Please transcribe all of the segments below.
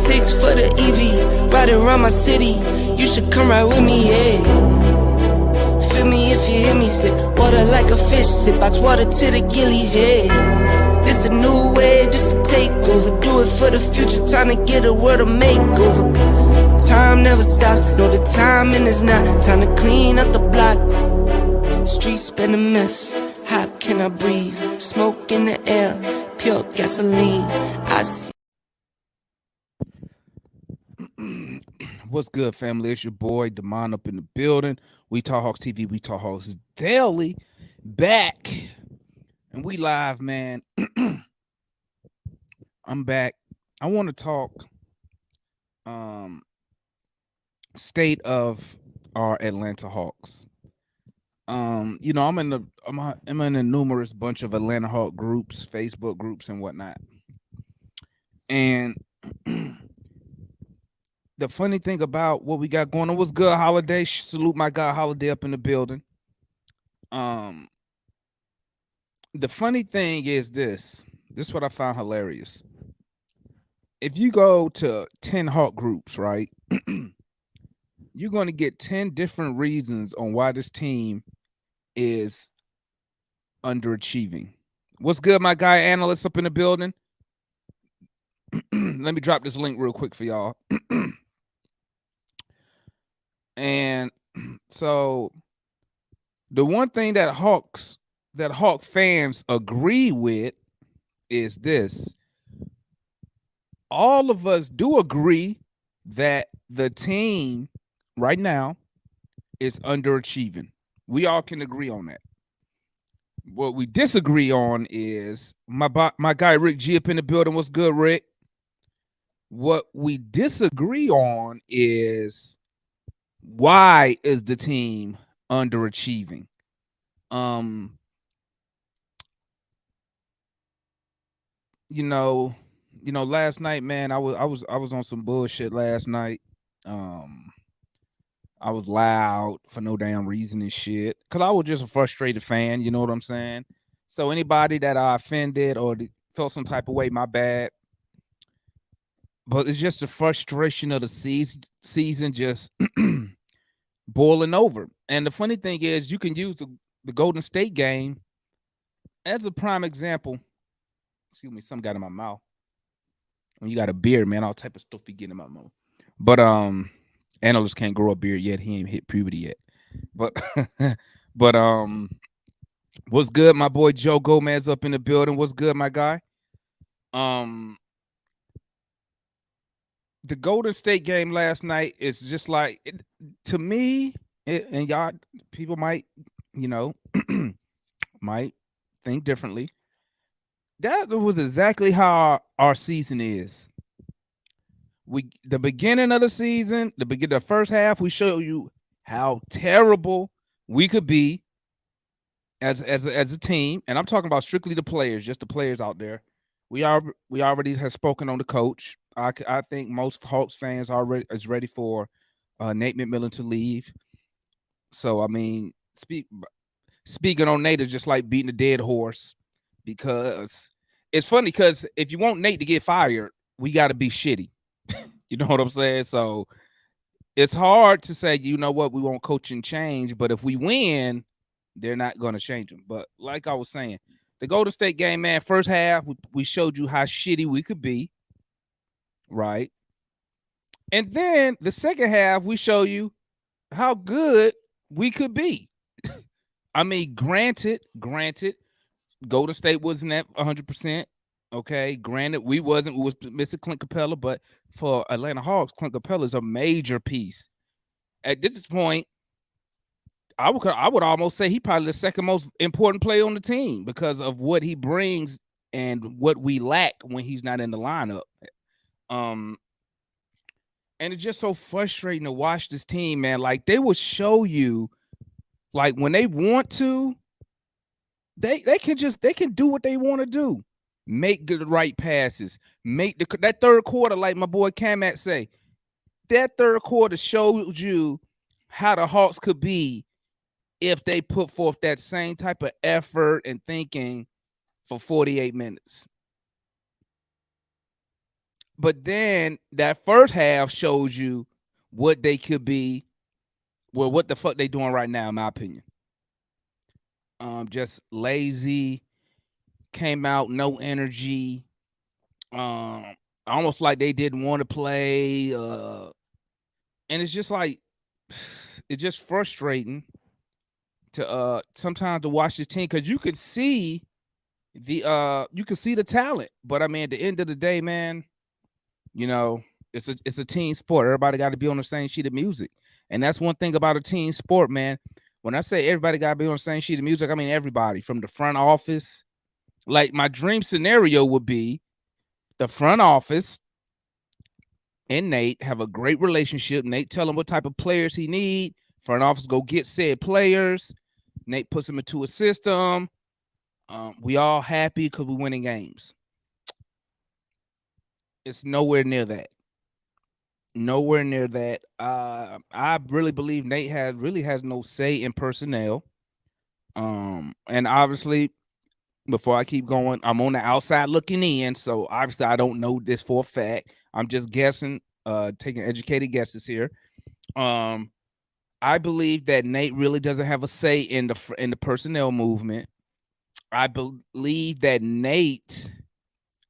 6 for the EV, riding around my city. You should come ride with me, yeah. Feel me if you hear me, sip water like a fish, sip box water to the gillies, yeah. This a new wave, this a takeover. Do it for the future, time to get a world a makeover. Time never stops, no the timing is not. Time to clean up the block. Streets been a mess, how can I breathe? Smoke in the air, pure gasoline. I see. What's good, family? It's your boy Damon up in the building. We Talk Hawks TV, We Talk Hawks Daily, back, and we live, man. I'm back. I want to talk state of our Atlanta Hawks. I'm in a numerous bunch of Atlanta Hawk groups, Facebook groups, and whatnot. And the funny thing about what we got going on was good, Holiday. Salute my guy Holiday up in the building. The funny thing is this is what I found hilarious. If you go to 10 Hawk groups, right, you're going to get 10 different reasons on why this team is underachieving. What's good, my guy analyst up in the building? Let me drop this link real quick for y'all. And so the one thing that Hawk fans agree with is this. All of us do agree that the team right now is underachieving. We all can agree on that. What we disagree on is my guy Rick G up in the building. What's good, Rick? What we disagree on is why is the team underachieving? Last night, man, I was on some bullshit last night. I was loud for no damn reason and shit, because I was just a frustrated fan, you know what I'm saying? So anybody that I offended or felt some type of way, my bad. But it's just the frustration of the season just boiling over. And the funny thing is, you can use the Golden State game as a prime example. Excuse me, something got in my mouth. When you got a beard, man, all type of stuff be getting in my mouth. But analysts can't grow a beard yet. He ain't hit puberty yet. But what's good, my boy Joe Gomez up in the building? What's good, my guy? The Golden State game last night is just like, to me, and y'all people might, might think differently. That was exactly how our season is. The beginning of the season, the first half, we show you how terrible we could be as a team, and I'm talking about strictly the players, just the players out there. We already have spoken on the coach. I think most Hawks fans is ready for Nate McMillan to leave. So I mean, speaking on Nate is just like beating a dead horse, because it's funny, because if you want Nate to get fired, we got to be shitty. You know what I'm saying? So it's hard to say, you know what, we want coaching change, but if we win, they're not going to change them. But like I was saying, the Golden State game, man, first half, we showed you how shitty we could be, right? And then the second half, we show you how good we could be. I mean, granted, Golden State wasn't at 100%. Okay, granted, we was missing Clint Capella, but for Atlanta Hawks, Clint Capella is a major piece. At this point, I would almost say he probably the second most important player on the team because of what he brings and what we lack when he's not in the lineup. And it's just so frustrating to watch this team, man. Like, they will show you, like, when they want to, they can do what they want to do. Make the right passes. Make that third quarter, like my boy Kamat say, that third quarter showed you how the Hawks could be if they put forth that same type of effort and thinking for 48 minutes. But then that first half shows you what they could be. Well, what the fuck they doing right now, in my opinion. Just lazy, came out, no energy. Almost like they didn't want to play. And it's just like it's just frustrating to sometimes to watch the team because you can see the talent. But I mean, at the end of the day, man, you know, it's a team sport. Everybody got to be on the same sheet of music. And that's one thing about a team sport, man. When I say everybody got to be on the same sheet of music, I mean everybody from the front office. Like my dream scenario would be the front office and Nate have a great relationship. Nate tell him what type of players he need. Front office go get said players. Nate puts them into a system. We all happy because we winning games. It's nowhere near that. Nowhere near that. I really believe Nate has no say in personnel. And obviously, before I keep going, I'm on the outside looking in, so obviously I don't know this for a fact. I'm just guessing, taking educated guesses here. I believe that Nate really doesn't have a say in the personnel movement. I believe that Nate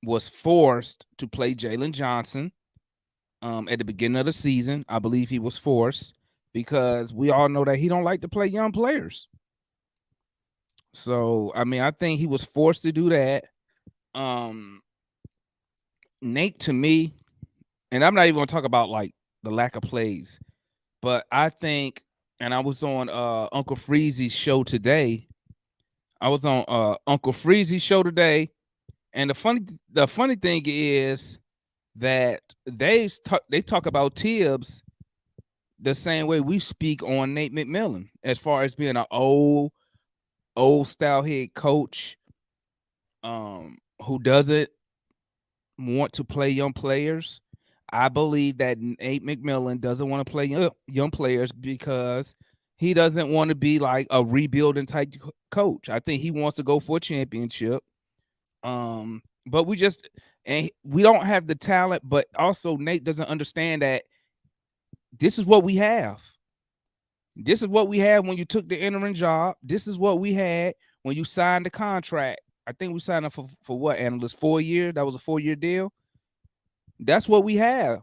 was forced to play Jalen Johnson at the beginning of the season. I believe he was forced because we all know that he don't like to play young players. So, I mean, I think he was forced to do that. Nate, to me, and I'm not even going to talk about like the lack of plays, but I think, and I was on Uncle Freezy's show today. And the funny thing is that they talk about Tibbs the same way we speak on Nate McMillan, as far as being an old style head coach who doesn't want to play young players. I believe that Nate McMillan doesn't want to play young players because he doesn't want to be like a rebuilding type coach. I think he wants to go for a championship. But we don't have the talent, but also Nate doesn't understand that this is what we have. This is what we had when you took the interim job. This is what we had when you signed the contract. I think we signed up for what, analyst? 4 years? That was a 4-year deal. That's what we have.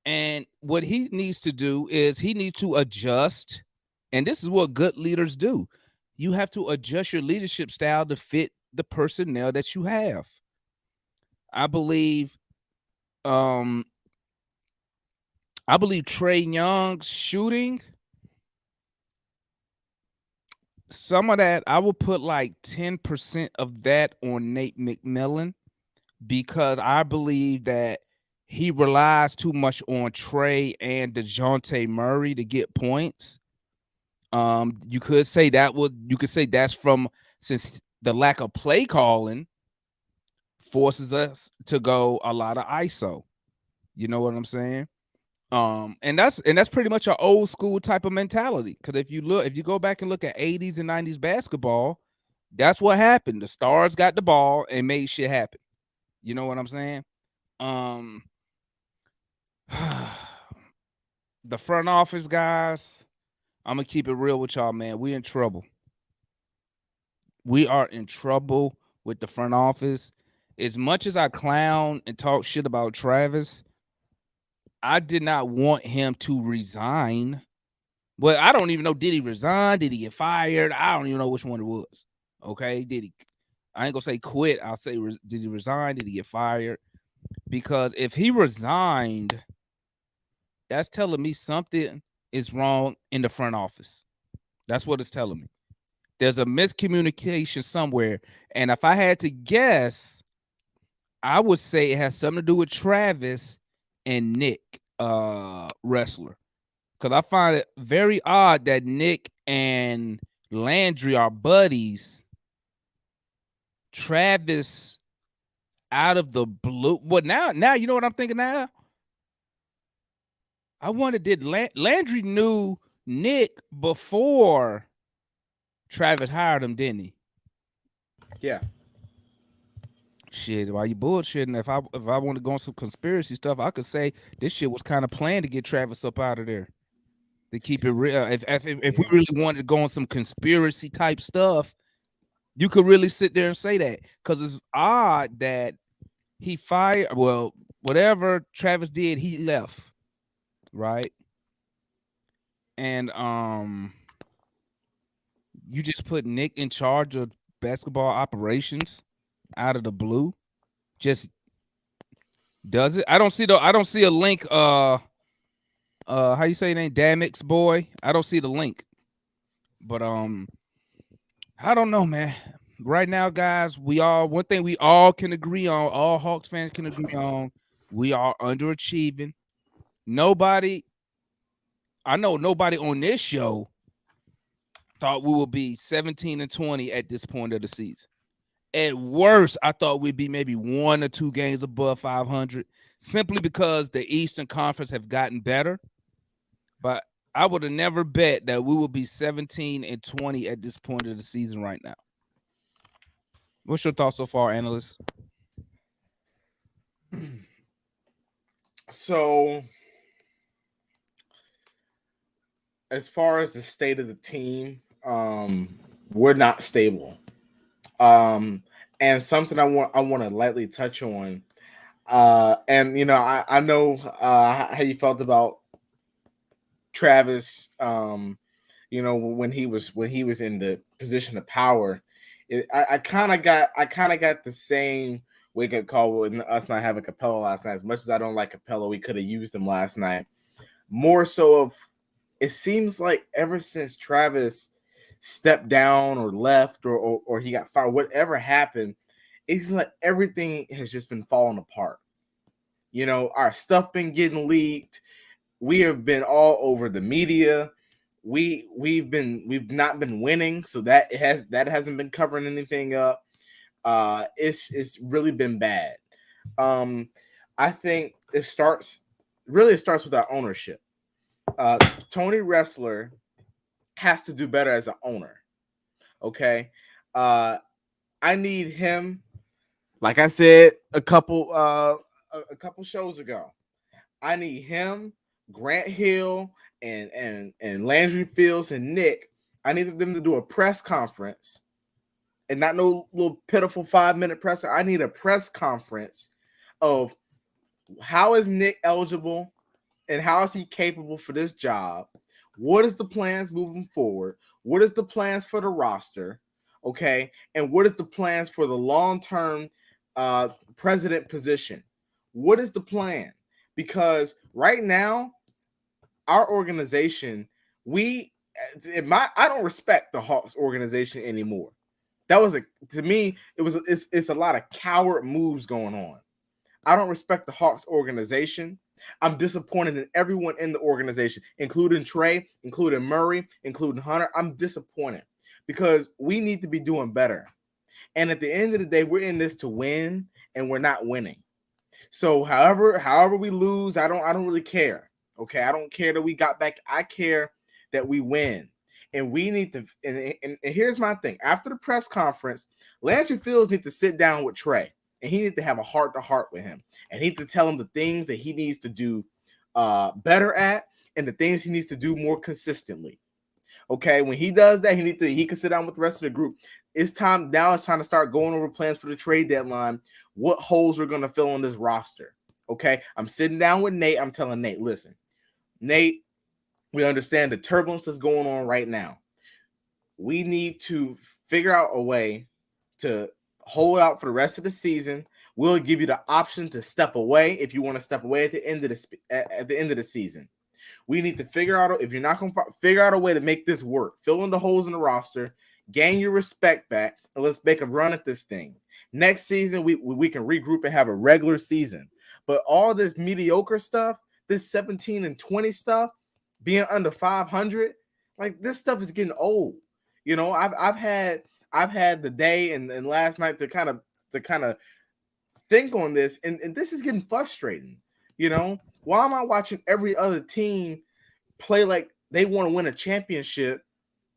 And what he needs to do is he needs to adjust. And this is what good leaders do. You have to adjust your leadership style to fit the personnel that you have. I believe Trey Young's shooting, some of that, I will put like 10% of that on Nate McMillan because I believe that he relies too much on Trey and DeJounte Murray to get points. You could say that's from, since the lack of play calling forces us to go a lot of ISO. You know what I'm saying? And that's pretty much an old school type of mentality. Because if you go back and look at 80s and 90s basketball, that's what happened. The stars got the ball and made shit happen. You know what I'm saying? The front office guys, I'm gonna keep it real with y'all, man. We in trouble. We are in trouble with the front office. As much as I clown and talk shit about Travis, I did not want him to resign. Well, I don't even know. Did he resign? Did he get fired? I don't even know which one it was. Okay. Did he? I ain't gonna say quit. I'll say, did he resign? Did he get fired? Because if he resigned, that's telling me something is wrong in the front office. That's what it's telling me. There's a miscommunication somewhere. And if I had to guess, I would say it has something to do with Travis and Nick, wrestler. Because I find it very odd that Nick and Landry are buddies. Travis out of the blue. But now you know what I'm thinking now? I wonder, did Landry knew Nick before Travis hired him, didn't he? Yeah. shit, while you bullshitting, if I want to go on some conspiracy stuff, I could say this shit was kind of planned to get Travis up out of there. To keep it real, if we really wanted to go on some conspiracy type stuff, you could really sit there and say that, because it's odd that he fired. Well, whatever Travis did, he left, right? And you just put Nick in charge of basketball operations out of the blue. Just does it? I don't see a link. How you say your name? Damix boy. I don't see the link. But I don't know, man. Right now, guys, one thing we all can agree on, all Hawks fans can agree on, we are underachieving. Nobody, I know nobody on this show thought we would be 17-20 at this point of the season. At worst, I thought we'd be maybe 1 or 2 games above 500, simply because the Eastern Conference have gotten better. But I would have never bet that we would be 17-20 at this point of the season right now. What's your thoughts so far, analyst? So, as far as the state of the team, we're not stable. And something I want to lightly touch on. And I know how you felt about Travis. When he was in the position of power, I kind of got the same wake up call with us not having Capella last night. As much as I don't like Capella, we could have used him last night. More so of, it seems like ever since Travis stepped down or left or he got fired, whatever happened, it's like everything has just been falling apart. Our stuff been getting leaked. We have been all over the media. We've not been winning, so that hasn't been covering anything up. It's really been bad. I think it starts with our ownership. Tony Ressler has to do better as an owner. Okay. I need him, like I said a couple shows ago. I need him, Grant Hill, and Landry Fields and Nick. I need them to do a press conference, and not no little pitiful 5-minute presser. I need a press conference of how is Nick eligible and how is he capable for this job? What is the plans moving forward? What is the plans for the roster? Okay. And what is the plans for the long-term president position? What is the plan? Because right now, our organization, I don't respect the Hawks organization anymore. To me, it's a lot of coward moves going on. I don't respect the Hawks organization. I'm disappointed in everyone in the organization, including Trey, including Murray, including Hunter. I'm disappointed because we need to be doing better. And at the end of the day, we're in this to win, and we're not winning. So however we lose, I don't really care. Okay, I don't care that we got back. I care that we win. And we need to, and here's my thing. After the press conference, Landry Fields needs to sit down with Trey, and he needs to have a heart-to-heart with him. And he needs to tell him the things that he needs to do better at and the things he needs to do more consistently. Okay, when he does that, he can sit down with the rest of the group. It's time to start going over plans for the trade deadline, what holes we're going to fill on this roster. Okay, I'm sitting down with Nate. I'm telling Nate, listen, Nate, we understand the turbulence that's going on right now. We need to figure out a way to hold out for the rest of the season. We'll give you the option to step away if you want to step away at the end of the season. We need to figure out, if you're not going to figure out a way to make this work, fill in the holes in the roster, gain your respect back, and let's make a run at this thing. Next season, we can regroup and have a regular season. But all this mediocre stuff, this 17-20 stuff, being under 500, like this stuff is getting old. I've had the day and last night to kind of think on this, and this is getting frustrating. Why am I watching every other team play like they want to win a championship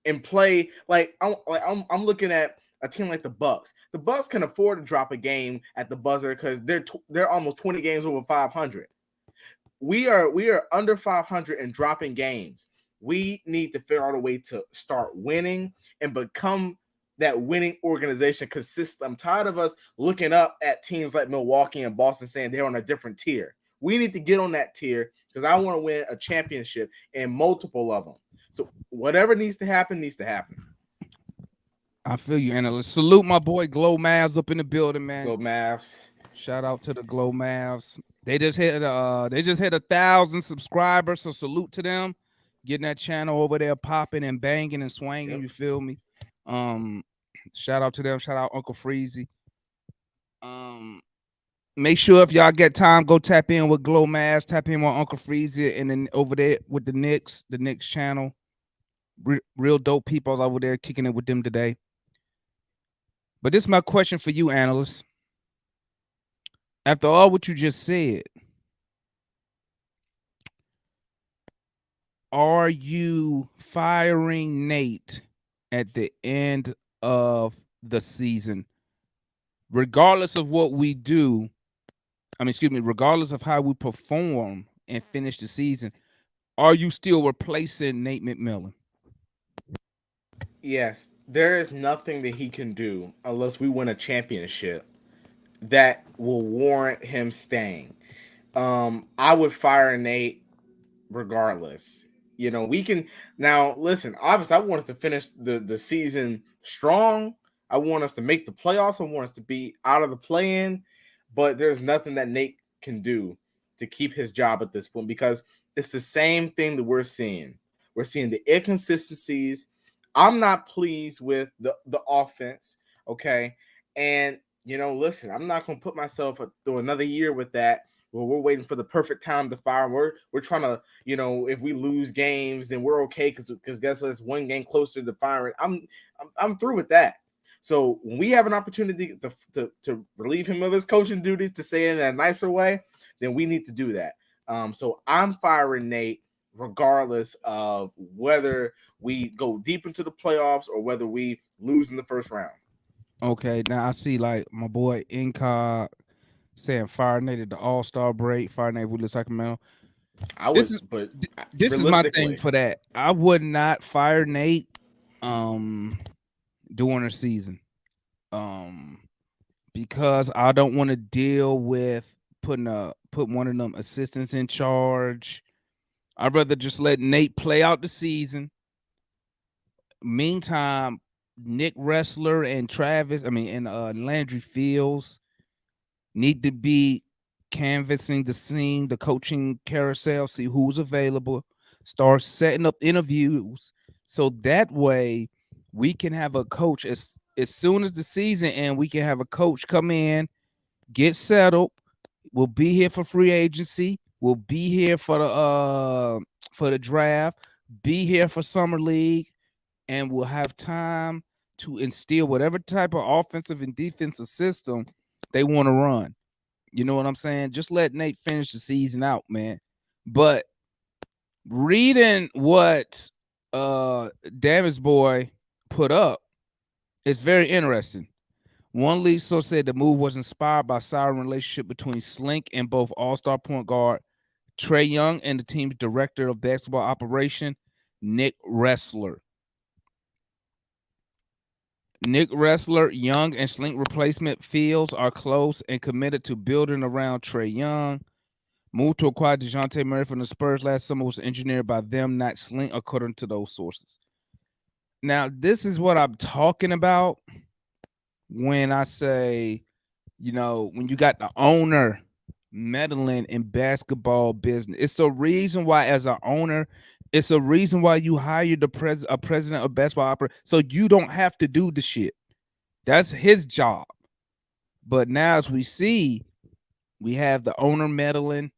and play like I'm looking at a team like the Bucks. The Bucks can afford to drop a game at the buzzer because they're almost 20 games over 500. We are under 500 and dropping games. We need to figure out a way to start winning and become that winning organization consistent. I'm tired of us looking up at teams like Milwaukee and Boston saying they're on a different tier. We need to get on that tier because I want to win a championship and multiple of them. So whatever needs to happen needs to happen. I feel you, analyst. Salute my boy Glow Mavs up in the building, man. Go Mavs. Shout out to the Glow Mavs. They just hit 1,000 subscribers, so salute to them. Getting that channel over there popping and banging and swinging. Yep. You feel me? Shout out to them. Shout out Uncle Freezy. Make sure if y'all get time, go tap in with Glow Mavs, tap in with Uncle Freezy, and then over there with the Knicks channel. Real dope people over there kicking it with them today. But this is my question for you, analysts. After all what you just said, are you firing Nate at the end of the season? Regardless of what we do, regardless of how we perform and finish the season, are you still replacing Nate McMillan? Yes, there is nothing that he can do unless we win a championship that will warrant him staying. I would fire Nate regardless. You know, we can now listen. Obviously, I want us to finish the season strong. I want us to make the playoffs. I want us to be out of the play-in. But there's nothing that Nate can do to keep his job at this point because it's the same thing that we're seeing. We're seeing the inconsistencies. I'm not pleased with the offense. Okay, and listen, I'm not going to put myself through another year with that. Well, we're waiting for the perfect time to fire. We're trying to, if we lose games, then we're okay because guess what? It's one game closer to firing. I'm through with that. So when we have an opportunity to relieve him of his coaching duties, to say it in a nicer way, then we need to do that. So I'm firing Nate regardless of whether we go deep into the playoffs or whether we lose in the first round. Okay, now I see like my boy Incog saying fire Nate at the All-Star break, fire Nate with Sacramento. This is my thing for that. I would not fire Nate during the season. Because I don't want to deal with put one of them assistants in charge. I'd rather just let Nate play out the season. Meantime, Nick Wrestler and Landry Fields need to be canvassing the scene, the coaching carousel, see who's available, start setting up interviews so that way we can have a coach as soon as the season ends. We can have a coach come in, get settled. We'll be here for free agency. We'll be here for the draft, be here for summer league, and we'll have time to instill whatever type of offensive and defensive system they want to run. You know what I'm saying? Just let Nate finish the season out, man. But reading what Damage Boy put up, it's very interesting. One league source said the move was inspired by siren relationship between Slink and both all-star point guard Trey Young and the team's director of basketball operation, Nick Wrestler. Nick Wrestler, Young, and Slink replacement Fields are close and committed to building around Trey Young. Move to acquire DeJounte Murray from the Spurs last summer was engineered by them, not Slink, according to those sources. Now, this is what I'm talking about when I say, when you got the owner meddling in basketball business. It's the reason why, as an owner, it's a reason why you hired a president of basketball operations, so you don't have to do the shit. That's his job. But now, as we see, we have the owner meddling.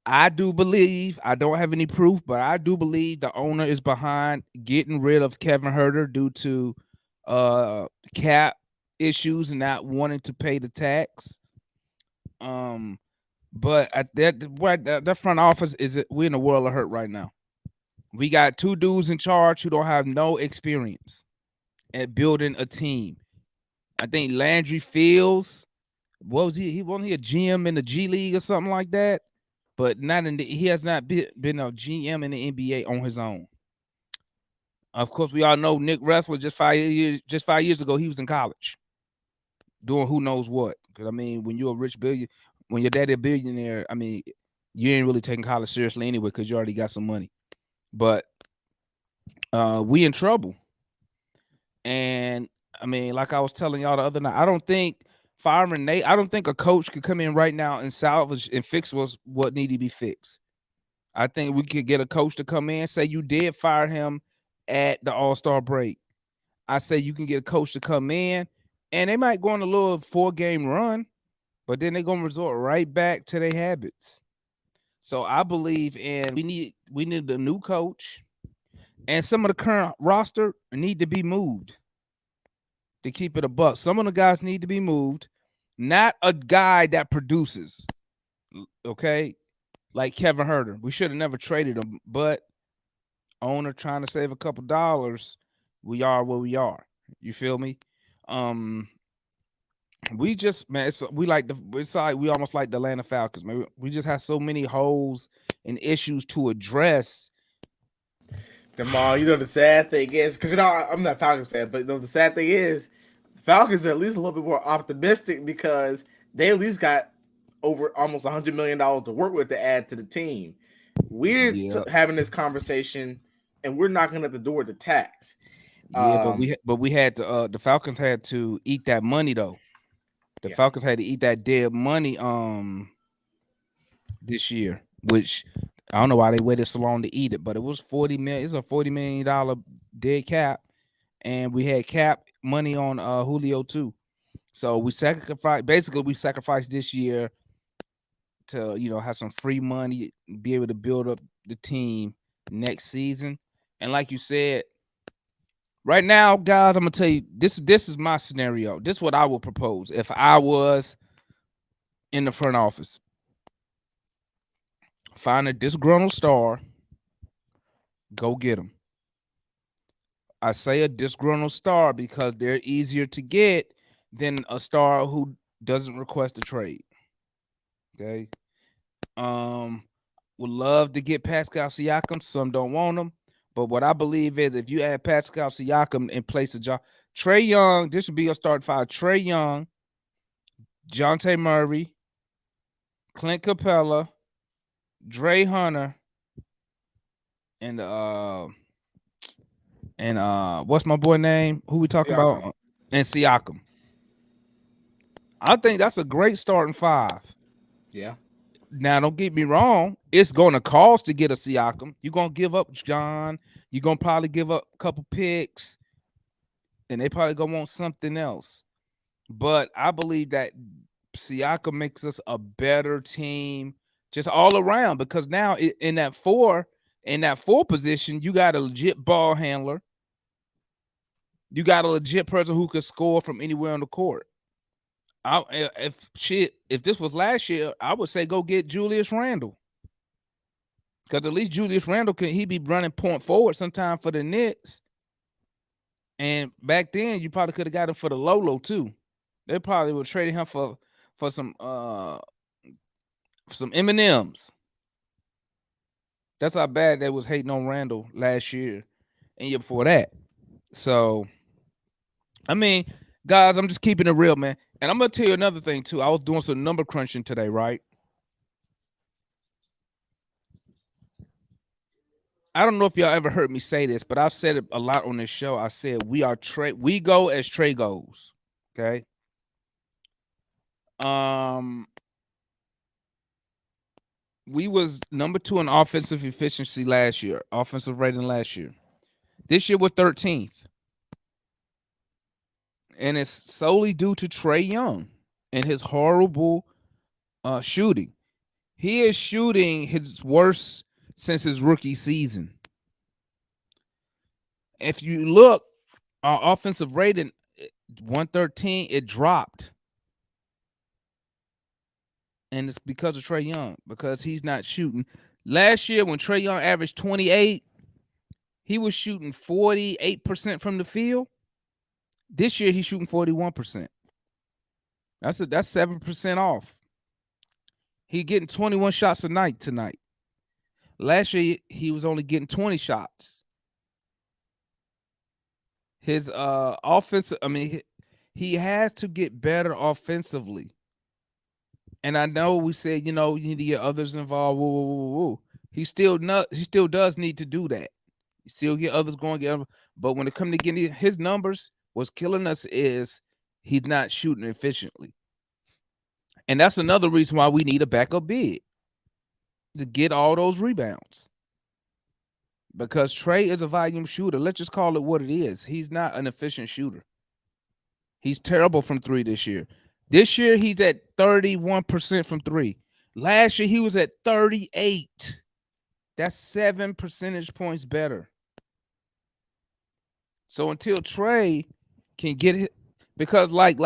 I do believe, I don't have any proof, but I do believe the owner is behind getting rid of Kevin Huerter due to cap issues and not wanting to pay the tax. But at that front office we're in a world of hurt right now. We got two dudes in charge who don't have no experience, at building a team. I think Landry Fields, what was he? He wasn't he a GM in the G League or something like that, but not in the, he has not been a GM in the NBA on his own. Of course, we all know Nick Wrestler just 5 years ago, he was in college doing who knows what. Because I mean, when you're a rich when your daddy a billionaire, I mean, you ain't really taking college seriously anyway because you already got some money. But we in trouble. And I mean, like I was telling y'all the other night, I don't think firing Nate, I don't think a coach could come in right now and salvage and fix what need to be fixed. I think we could get a coach to come in, say you did fire him at the All-Star break. I say you can get a coach to come in and they might go on a little 4-game run, but then they're gonna resort right back to their habits. So I believe we need a new coach, and some of the current roster need to be moved to keep it a buck. Some of the guys need to be moved, not a guy that produces. Okay, like Kevin Herter, we should have never traded him, but owner trying to save a couple dollars, we are where we are. You feel me? We just man, it's like we almost like the Atlanta Falcons. Man, we just have so many holes and issues to address. Jamal, the sad thing is, because I'm not a Falcons fan, but the sad thing is, Falcons are at least a little bit more optimistic because they at least got over almost $100 million to work with to add to the team. We're having this conversation, and we're knocking at the door to tax. Yeah, but we had to. The Falcons had to eat that money though. The Falcons had to eat that dead money this year, which I don't know why they waited so long to eat it, but it was $40 million. It's a $40 million dead cap, and we had cap money on Julio too. So we sacrificed this year to have some free money, be able to build up the team next season. And like you said, right now, guys, I'm gonna tell you this is my scenario. This is what I would propose if I was in the front office. Find a disgruntled star, go get them. I say a disgruntled star because they're easier to get than a star who doesn't request a trade. Okay. Would love to get Pascal Siakam. Some don't want him. But what I believe is if you add Pascal Siakam in place of Trey Young, this would be a start five. Trey Young, Jonte Murray, Clint Capella, Dre Hunter, and what's my boy name? Who we talking about? And Siakam. I think that's a great starting five. Yeah. Now, don't get me wrong. It's going to cost to get a Siakam. You're going to give up John. You're going to probably give up a couple picks. And they probably going to want something else. But I believe that Siakam makes us a better team just all around. Because now in that four position, you got a legit ball handler. You got a legit person who could score from anywhere on the court. If this was last year, I would say go get Julius Randle. Because at least Julius Randle he be running point forward sometime for the Knicks. And back then, you probably could have got him for the Lolo too. They probably would trade him for some M&Ms. That's how bad they was hating on Randle last year and year before that. So, I mean, guys, I'm just keeping it real, man. And I'm going to tell you another thing, too. I was doing some number crunching today, right? I don't know if y'all ever heard me say this, but I've said it a lot on this show. I said we go as Trey goes. Okay. We was number 2 in offensive efficiency last year, offensive rating last year. This year we're 13th. And it's solely due to Trey Young and his horrible shooting. He is shooting his worst since his rookie season. If you look, our offensive rating, 113, it dropped. And it's because of Trey Young, because he's not shooting. Last year, when Trey Young averaged 28, he was shooting 48% from the field. This year he's shooting 41%. That's 7% off. He getting 21 shots a night tonight. Last year he was only getting 20 shots. His offensive, I mean, he has to get better offensively. And I know we said, you know, you need to get others involved. Woo, woo, woo, woo. He still does need to do that. You still get others going, but when it comes to getting his numbers, what's killing us is he's not shooting efficiently. And that's another reason why we need a backup big to get all those rebounds. Because Trey is a volume shooter. Let's just call it what it is. He's not an efficient shooter. He's terrible from three this year. This year, he's at 31% from three. Last year, he was at 38. That's 7 percentage points better. So until Trey can get it, because like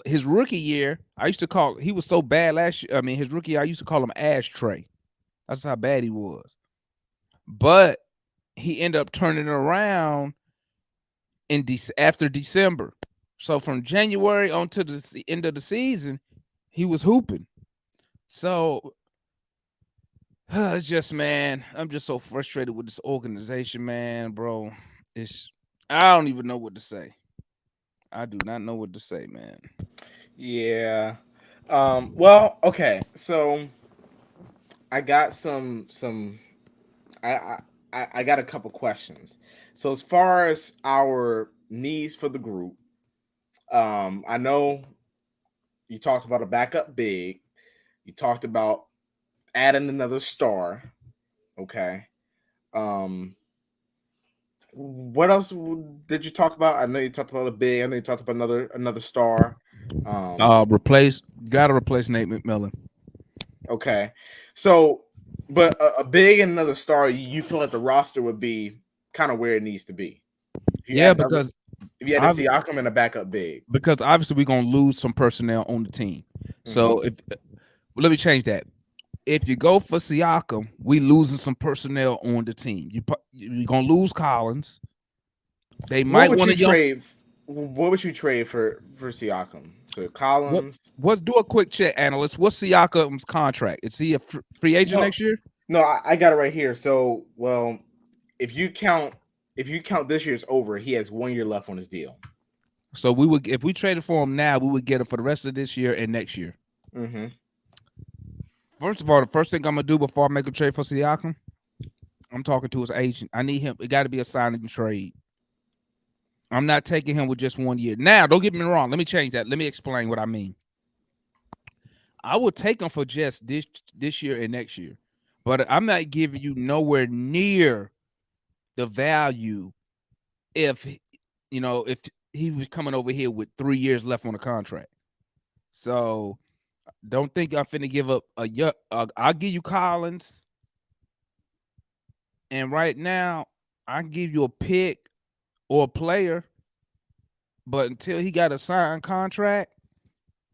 his rookie year, I used to call, he was so bad last year. I mean, his rookie year, I used to call him Ash Trey. That's how bad he was. But he ended up turning it around after December. So from January on to the end of the season, he was hooping. So it's just, man, I'm just so frustrated with this organization, man, bro. I don't even know what to say. I do not know what to say, man. Yeah. Well, okay. So I got I got a couple questions. So as far as our needs for the group, I know you talked about a backup big. You talked about adding another star. Okay. What else did you talk about? I know you talked about a big. I know you talked about another star. Gotta replace Nate McMillan. Okay. So, but a big and another star, you feel like the roster would be kind of where it needs to be. Because if you had a Siakam and a backup big, because obviously we're gonna lose some personnel on the team. So let me change that. If you go for Siakam, we losing some personnel on the team. You're gonna lose Collins. They might want to trade. What would you trade for Siakam? So Collins. Let's do a quick check, analyst. What's Siakam's contract? Is he a free agent next year? No, I got it right here. So, well, if you count this year's over, he has 1 year left on his deal. So if we traded for him now, we would get him for the rest of this year and next year. Mm-hmm. First of all, the first thing I'm gonna do before I make a trade for Siakam, I'm talking to his agent. I need him. It got to be a sign and trade. I'm not taking him with just 1 year. Now, don't get me wrong. Let me change that. Let me explain what I mean. I would take him for just this year and next year, but I'm not giving you nowhere near the value if he was coming over here with 3 years left on the contract. So don't think I'm finna give up I'll give you Collins, and right now I can give you a pick or a player, but until he got a signed contract,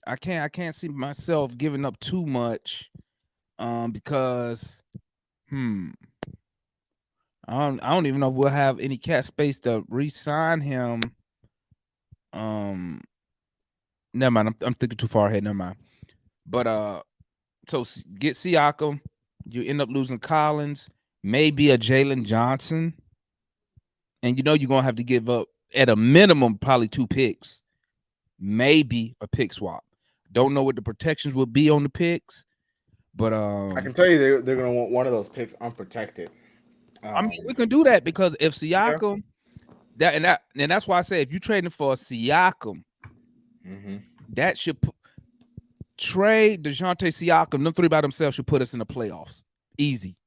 I can't see myself giving up too much, because I don't even know if we'll have any cap space to re-sign him. Never mind. I'm thinking too far ahead. Never mind. But so get Siakam, you end up losing Collins, maybe a Jalen Johnson, and you're gonna have to give up at a minimum probably 2 picks, maybe a pick swap. Don't know what the protections will be on the picks, but I can tell you they're gonna want one of those picks unprotected. I mean, we can do that because if Siakam, that's why I say if you're trading for a Siakam, that should trade DeJounte Siakam, them 3 by themselves should put us in the playoffs. Easy.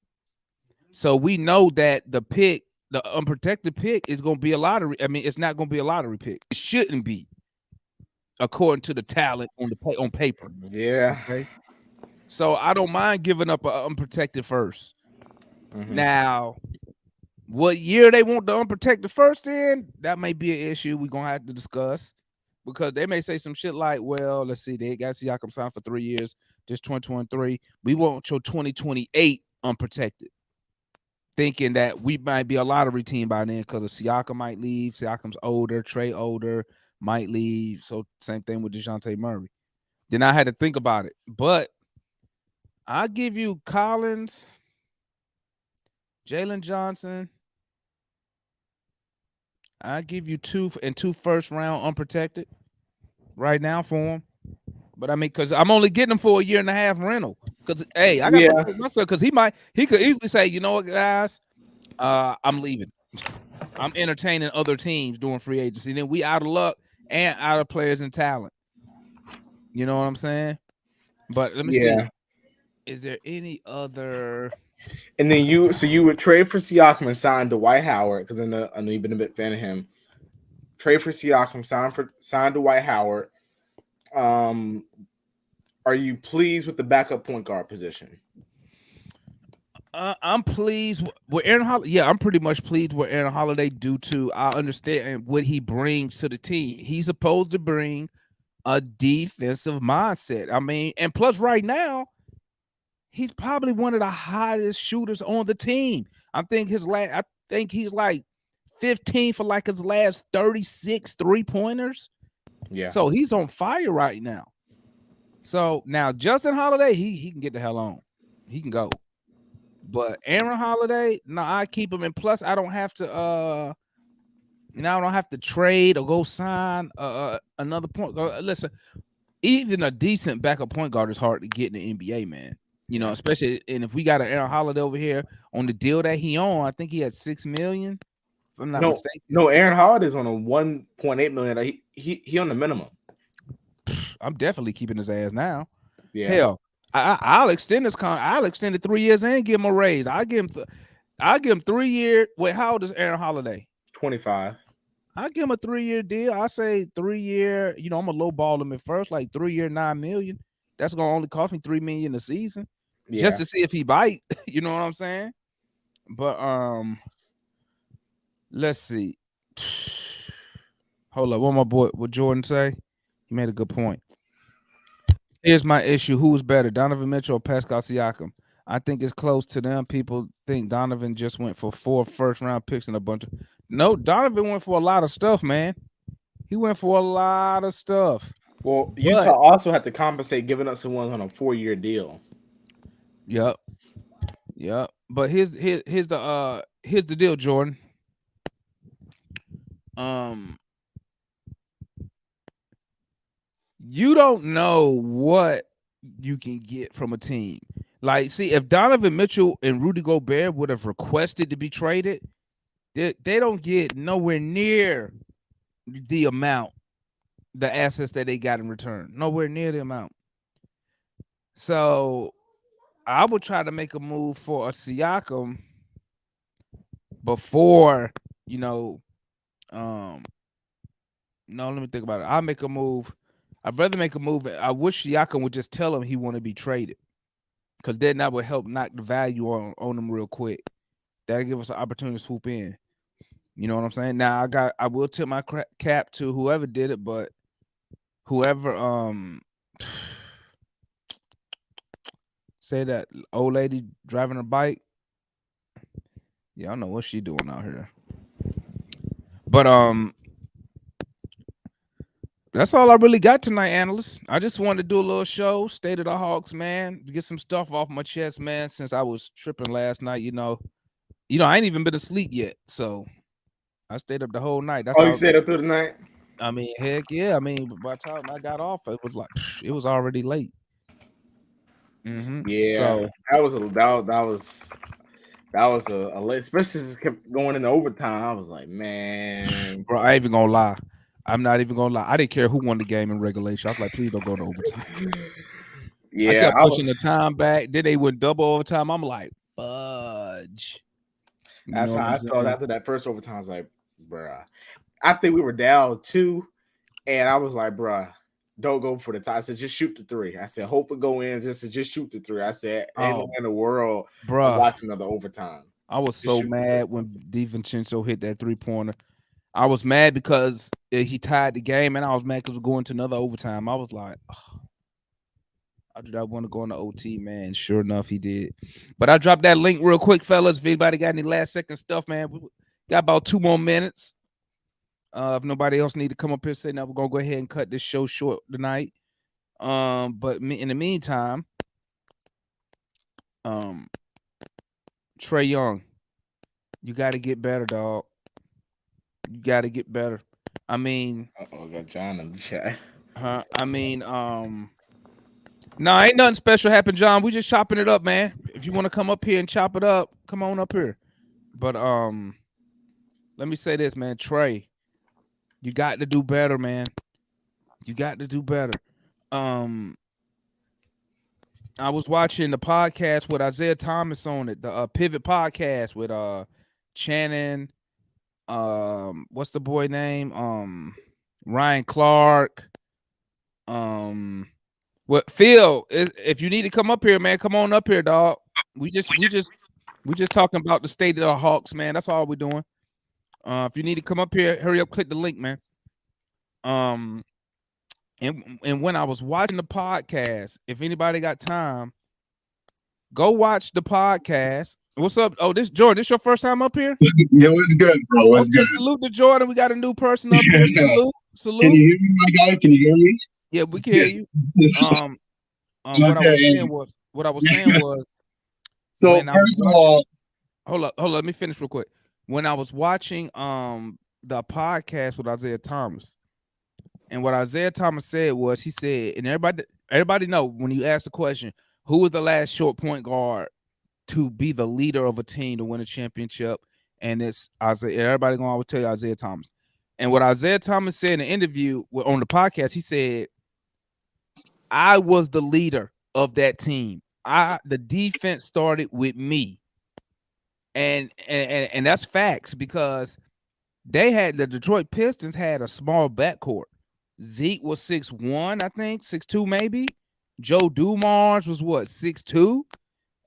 So we know that the unprotected pick is going to be a lottery. I mean, it's not going to be a lottery pick. It shouldn't be, according to the talent on paper. Yeah. Okay. So I don't mind giving up an unprotected first. Now, what year they want the unprotected first in, that may be an issue we're going to have to discuss, because they may say some shit like, well, let's see, they got Siakam signed for 3 years, just 2023. We want your 2028 unprotected, thinking that we might be a lottery team by then because of Siakam might leave. Siakam's older, Trey older. might leave. So same thing with DeJounte Murray. Then I had to think about it. But I give you Collins, Jalen Johnson. I give you two first round unprotected right now for him. But I mean, because I'm only getting him for a year and a half rental. Because hey, I got to protect myself because he could easily say, you know what, guys, I'm leaving. I'm entertaining other teams doing free agency. Then we out of luck and out of players and talent. You know what I'm saying? But let me see. Is there any other? And then you would trade for Siakam and sign Dwight Howard, because I know you've been a big fan of him. Trade for Siakam, sign Dwight Howard. Are you pleased with the backup point guard position? I'm pleased with Aaron Holiday. Yeah, I'm pretty much pleased with Aaron Holiday due to I understand what he brings to the team. He's supposed to bring a defensive mindset. I mean, and plus right now, he's probably one of the hottest shooters on the team. I think he's like 15 for like his last 36 3-pointers. Yeah. So he's on fire right now. So now Justin Holiday, he can get the hell on. He can go. But Aaron Holiday, no, I keep him. And plus, I don't have to I don't have to trade or go sign another point guard. Listen, even a decent backup point guard is hard to get in the NBA, man. You know, especially and if we got an Aaron Holiday over here on the deal that he on, I think he had $6 million. If I'm not mistaken. No, Aaron Holiday's on a $1.8 million. He on the minimum. I'm definitely keeping his ass now. Yeah. Hell, I'll extend his I'll extend it 3 years and give him a raise. I'll give him 3 years. Wait, how old is Aaron Holiday? 25. I'll give him a 3-year deal. I say 3 year. You know, I'm a low ball him at first, like 3 year, $9 million. That's gonna only cost me $3 million a season, just to see if he bite. You know what I'm saying? But let's see. Hold up, what Jordan say? He made a good point. Here's my issue: who's better, Donovan Mitchell or Pascal Siakam? I think it's close to them. People think Donovan just went for 4 first-round picks and a bunch of. No, Donovan went for a lot of stuff, man. He went for a lot of stuff. Well, Utah also had to compensate, giving up someone on a 4-year deal. Yep. But here's the deal, Jordan. You don't know what you can get from a team. Like, see, if Donovan Mitchell and Rudy Gobert would have requested to be traded, they don't get nowhere near the amount, the assets that they got in return. Nowhere near the amount. So I would try to make a move for a Siakam before, no, let me think about it. I'll make a move. I'd rather make a move. I wish Siakam would just tell him he want to be traded, because then that would help knock the value on him real quick. That'll give us an opportunity to swoop in. You know what I'm saying? Now I will tip my cap to whoever did it, but whoever say that old lady driving her bike. Yeah, I don't know what she doing out here. But that's all I really got tonight, analysts. I just wanted to do a little show, State of the Hawks, man, to get some stuff off my chest, man, since I was tripping last night. You know, I ain't even been asleep yet, so I stayed up the whole night. That's you stayed up through the night? I mean, heck yeah. I mean, by the time I got off, it was already late. Mm-hmm. Yeah, so that was a late, especially since it kept going into overtime. I was like, man, bro, I ain't even gonna lie. I'm not even gonna lie. I didn't care who won the game in regulation. I was like, please don't go to overtime. Yeah, I kept pushing the time back. Then they went double overtime. I'm like, fudge. That's how I felt after that first overtime. I was like, bruh. I think we were down 2, and I was like, bruh, don't go for the tie. I said, just shoot the 3. I said, hope it go in. Just shoot the 3. I said, ain't in the world, bruh, watching another overtime. I was so mad when DiVincenzo hit that 3-pointer. I was mad because he tied the game, and I was mad because we're going to another overtime. I was like, oh, I did not want to go into OT, man. Sure enough, he did. But I dropped that link real quick, fellas. If anybody got any last second stuff, man, we got about 2 more minutes. If nobody else need to come up here saying that, we're gonna go ahead and cut this show short tonight. But in the meantime, Trey Young, you got to get better, dog. You got to get better. I mean, got John in the chat. I mean, no, ain't nothing special happened, John. We just chopping it up, man. If you want to come up here and chop it up, come on up here. But let me say this, man. Trey, you got to do better, man. You got to do better. I was watching the podcast with Isaiah Thomas on it, the Pivot podcast with Channing. What's the boy name? Ryan Clark. What Phil? If you need to come up here, man, come on up here, dog. We just talking about the state of the Hawks, man. That's all we're doing. If you need to come up here, hurry up, click the link, man. And when I was watching the podcast, if anybody got time, go watch the podcast. What's up? Oh, this Jordan. This your first time up here? Yeah, it was good, bro. It was good. Salute to Jordan. We got a new person up here. Salute. Can you hear me, my guy? Can you hear me? Yeah, we can hear you. What I was saying was. So first of all, hold up. Let me finish real quick. When I was watching the podcast with Isaiah Thomas, and what Isaiah Thomas said was, he said, and everybody know when you ask the question, who was the last short point guard to be the leader of a team to win a championship? And it's Isaiah. Everybody gonna always tell you Isaiah Thomas. And what Isaiah Thomas said in the interview on the podcast, he said, I was the leader of that team. The defense started with me. And that's facts, because the Detroit Pistons had a small backcourt. Zeke was 6'1", I think, 6'2", maybe. Joe Dumars was what, 6'2"?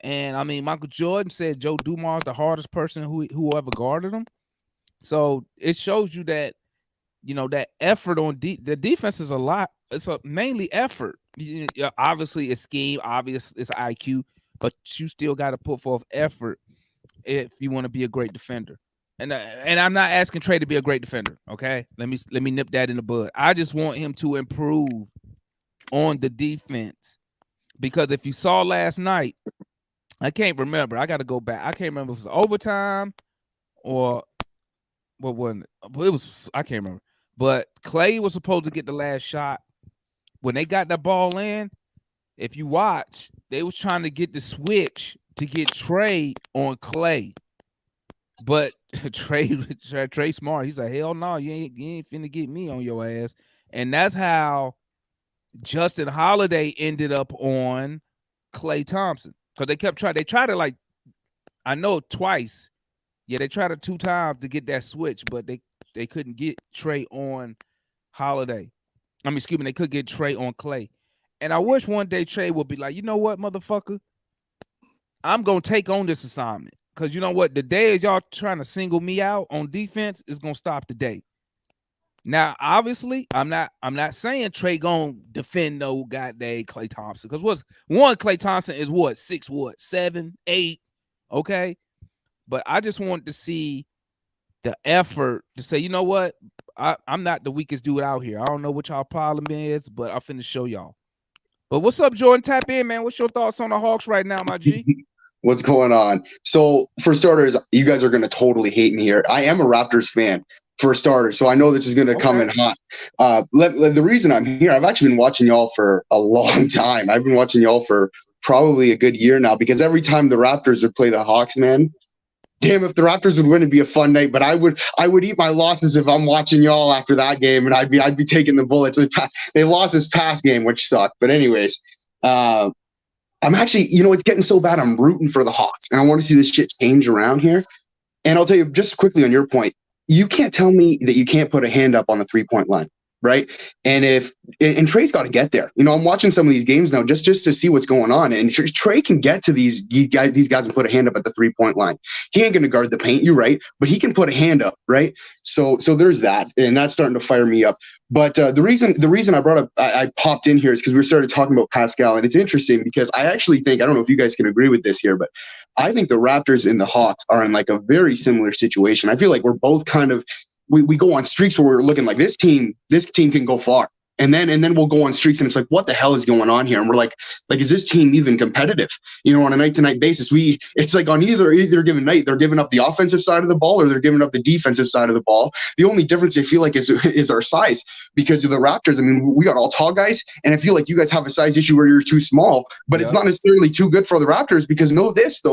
And I mean, Michael Jordan said Joe Dumars the hardest person who ever guarded him. So it shows you that, that effort on the defense is a lot. It's mainly effort. Obviously, it's scheme. Obvious, it's IQ. But you still got to put forth effort if you want to be a great defender. And I'm not asking Trey to be a great defender. Okay, let me nip that in the bud. I just want him to improve on the defense, because if you saw last night, I can't remember. I got to go back. I can't remember if it was overtime or what wasn't it? It was, I can't remember. But Clay was supposed to get the last shot. When they got that ball in, if you watch, they was trying to get the switch to get Trey on Clay. But Trey smart. He's like, hell no, you ain't finna get me on your ass. And that's how Justin Holiday ended up on Klay Thompson. Because they tried to, like, I know twice. Yeah, they tried it 2 times to get that switch, but they couldn't get Trey on Holiday. I mean, excuse me, they could get Trey on Klay. And I wish one day Trey would be like, you know what, motherfucker? I'm going to take on this assignment. Because you know what? The day y'all trying to single me out on defense is going to stop today. Now, obviously, I'm not saying Trey gonna defend no goddamn Klay Thompson, because Klay Thompson is 6'7", 8, okay? But I just wanted to see the effort to say, you know what? I'm not the weakest dude out here. I don't know what y'all problem is, but I'm finna show y'all. But what's up, Jordan? Tap in, man. What's your thoughts on the Hawks right now, my G? What's going on? So, for starters, you guys are going to totally hate me here. I am a Raptors fan, for starters, so I know this is going to come in hot. The reason I'm here, I've actually been watching y'all for a long time. I've been watching y'all for probably a good year now, because every time the Raptors would play the Hawks, man, damn, if the Raptors would win, it'd be a fun night. But I would eat my losses if I'm watching y'all after that game, and I'd be taking the bullets. They lost this past game, which sucked. But anyways, I'm actually, it's getting so bad. I'm rooting for the Hawks, and I want to see this shit change around here. And I'll tell you just quickly on your point, you can't tell me that you can't put a hand up on the 3-point line, right? And Trey's got to get there. I'm watching some of these games now just to see what's going on. And Trey can get to these guys and put a hand up at the 3-point line. He ain't going to guard the paint, you're right, but he can put a hand up, right? So there's that, and that's starting to fire me up. But the reason I brought up, I popped in here is because we started talking about Pascal, and it's interesting because I actually think, I don't know if you guys can agree with this here, but I think the Raptors and the Hawks are in like a very similar situation. I feel like we're both kind of we go on streaks where we're looking like this team can go far. And then we'll go on streaks and it's like, what the hell is going on here? And we're like, is this team even competitive? On a night-to-night basis, it's like on either given night, they're giving up the offensive side of the ball or they're giving up the defensive side of the ball. The only difference I feel like is our size, because of the Raptors. I mean, we got all tall guys, and I feel like you guys have a size issue where you're too small, but it's not necessarily too good for the Raptors, because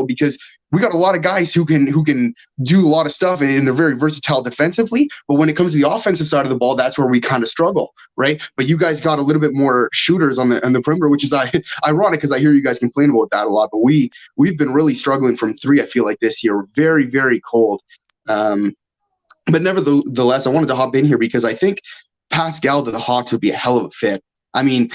because we got a lot of guys who can do a lot of stuff and they're very versatile defensively. But when it comes to the offensive side of the ball, that's where we kind of struggle, right? But you guys got a little bit more shooters on the perimeter, which is ironic because I hear you guys complain about that a lot. But we've been really struggling from three. I feel like this year, we're very, very cold. But nevertheless, I wanted to hop in here because I think Pascal to the Hawks would be a hell of a fit. I mean,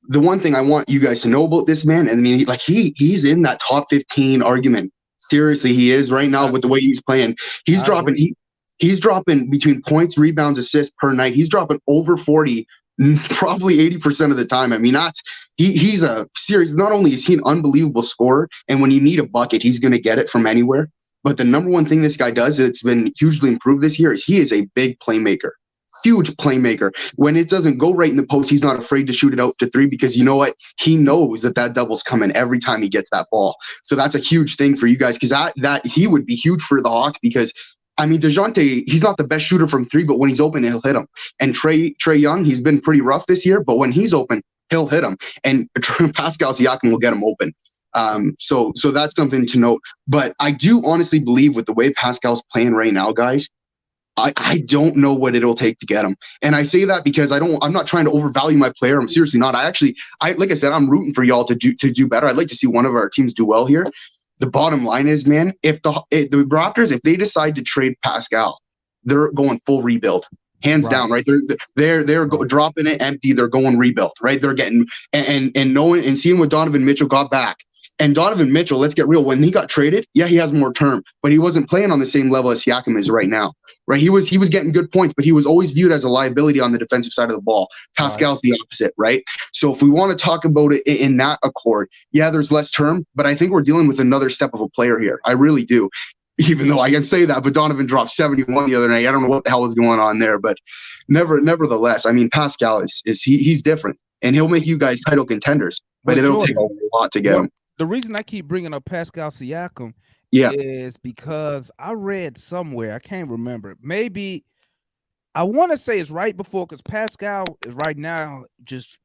the one thing I want you guys to know about this man, and I mean, he's in that top 15 argument. Seriously, he is right now with the way he's playing. He's dropping between points, rebounds, assists per night. He's dropping over 40, probably 80% of the time. I mean, he's a serious. Not only is he an unbelievable scorer, and when you need a bucket, he's going to get it from anywhere. But the number one thing this guy does, it's been hugely improved this year, is he is a big playmaker. Huge playmaker. When it doesn't go right in the post, he's not afraid to shoot it out to three, because you know what? He knows that double's coming every time he gets that ball. So that's a huge thing for you guys, because that he would be huge for the Hawks, because I mean, DeJounte, he's not the best shooter from three, but when he's open, he'll hit him. And Trey Young, he's been pretty rough this year, but when he's open, he'll hit him. And Pascal Siakam will get him open. So that's something to note. But I do honestly believe with the way Pascal's playing right now, guys, I don't know what it'll take to get him. And I say that because I'm not trying to overvalue my player. I'm seriously not. Like I said, I'm rooting for y'all to do better. I'd like to see one of our teams do well here. The bottom line is, man, if the Raptors, if they decide to trade Pascal, they're going full rebuild. Hands down, right? They're dropping it empty. They're going rebuild, right? They're getting and knowing and seeing what Donovan Mitchell got back. And Donovan Mitchell, let's get real. When he got traded, yeah, he has more term, but he wasn't playing on the same level as Siakam is right now, right? He was getting good points, but he was always viewed as a liability on the defensive side of the ball. Pascal's the opposite, right? So if we want to talk about it in that accord, yeah, there's less term, but I think we're dealing with another step of a player here. I really do. Even though I can say that, but Donovan dropped 71 the other night. I don't know what the hell is going on there, but nevertheless, I mean, Pascal he's different, and he'll make you guys title contenders, but it'll take a lot to get him. The reason I keep bringing up Pascal Siakam is because I read somewhere, I can't remember, maybe I want to say it's right before, because Pascal is right now, just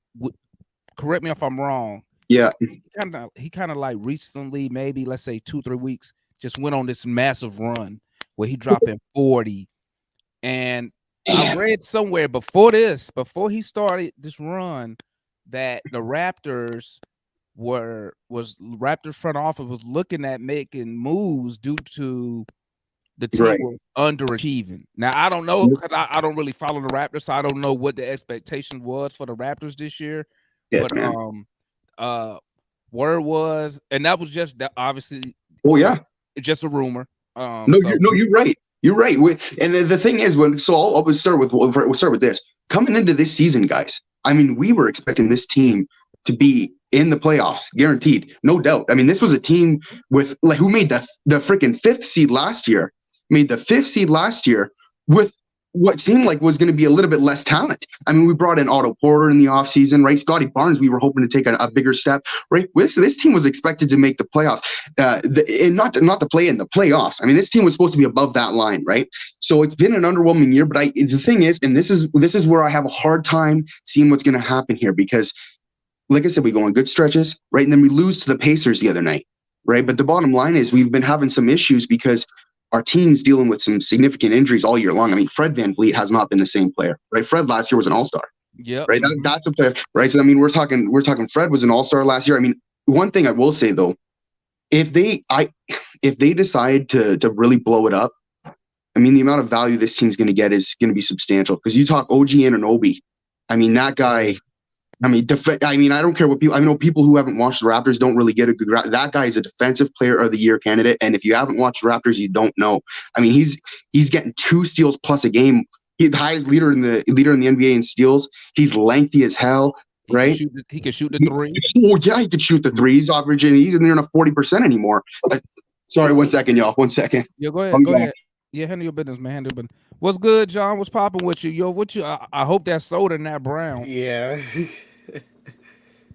correct me if I'm wrong. Yeah. He kind of like recently, maybe let's say 2-3 weeks, just went on this massive run where he dropped in 40. And I read somewhere before he started this run, that the Raptors Raptors front office was looking at making moves due to the team was underachieving. Now I don't know, because I don't really follow the Raptors, so I don't know what the expectation was for the Raptors this year. Yeah, but word was, and that was just obviously. Oh yeah, it's just a rumor. You're right. You're right. And the thing is, we'll start with this. Coming into this season, guys, I mean, we were expecting this team to be in the playoffs, guaranteed, no doubt. I mean, this was a team with who made the freaking 5th seed last year. Made the 5th seed last year with what seemed like was going to be a little bit less talent. I mean, we brought in Otto Porter in the offseason, right? Scotty Barnes, we were hoping to take a bigger step, right? This team was expected to make the playoffs, and not to play in the playoffs. I mean, this team was supposed to be above that line, right? So it's been an underwhelming year, but the thing is, and this is where I have a hard time seeing what's going to happen here, because like I said, we go on good stretches, right? And then we lose to the Pacers the other night, right? But the bottom line is we've been having some issues because our team's dealing with some significant injuries all year long. I mean, Fred VanVleet has not been the same player, right? Fred last year was an all-star. Yeah. Right. That's a player, right? So I mean, we're talking Fred was an all-star last year. I mean, one thing I will say though, if they decide to really blow it up, I mean, the amount of value this team's going to get is going to be substantial, because you talk OG Anunoby. I mean, that guy. I mean, I don't care what people. I know people who haven't watched the Raptors don't really get a good. That guy is a defensive player of the year candidate, and if you haven't watched the Raptors, you don't know. I mean, he's getting 2 steals plus a game. He's the highest leader in the NBA in steals. He's lengthy as hell, right? He can shoot the three. Oh yeah, he can shoot the three. He's averaging. He's near 40% anymore. Sorry, 1 second, y'all. 1 second. Yeah, go ahead. Yeah, handle your business, man. Handle your business. What's good, John? What's popping with you? Yo, what you? I hope that soda and that brown. Yeah.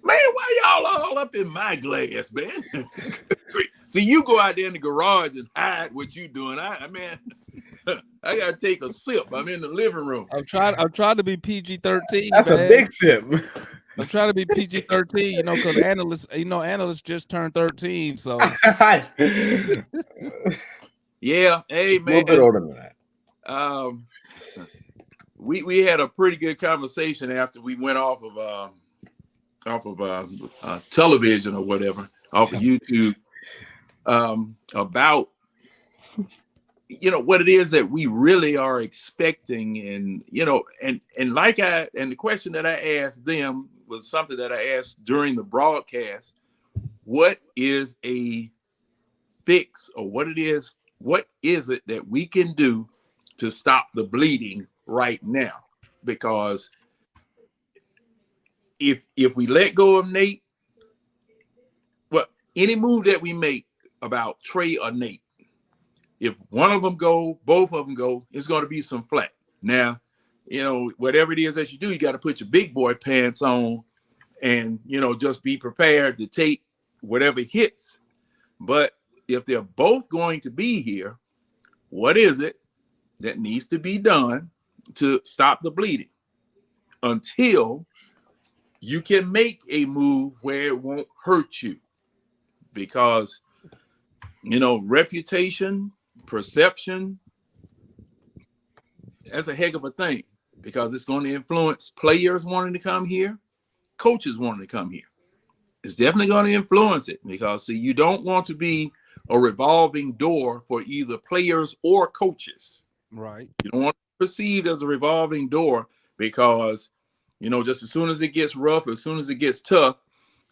Man, why y'all all up in my glass, man? See, you go out there in the garage and hide what you doing. I gotta take a sip. I'm in the living room. I'm trying to be PG-13. That's man. a big sip. I'm trying to be PG-13. You know, because analysts just turned 13. So Yeah, hey a little bit man. older than that. We had a pretty good conversation after we went off of television or whatever, off of YouTube, about what it is that we really are expecting, and the question that I asked them was something that I asked during the broadcast. What is a fix, or what is it that we can do to stop the bleeding right now? Because if we let go of Nate, well, any move that we make about Trey or Nate, if one of them go, both of them go, it's going to be some flack. Now, whatever it is that you do, you got to put your big boy pants on and, just be prepared to take whatever hits. But if they're both going to be here, what is it that needs to be done to stop the bleeding until you can make a move where it won't hurt you? Because, reputation, perception, that's a heck of a thing, because it's going to influence players wanting to come here, coaches wanting to come here. It's definitely going to influence it, because, see, you don't want to be a revolving door for either players or coaches. Right. You don't want to be perceived as a revolving door, because, just as soon as it gets rough, as soon as it gets tough,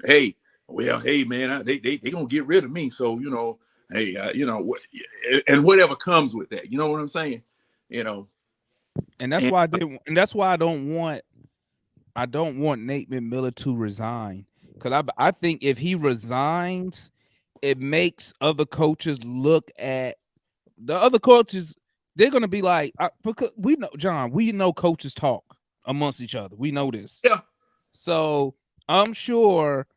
hey, man, they gonna get rid of me. So, hey, and whatever comes with that, you know what I'm saying? And that's why I don't want Nate McMillan to resign, because I think if he resigns, it makes other coaches look at the other coaches. They're gonna be like, because we know, John, coaches talk amongst each other. We know this. Yeah. So I'm sure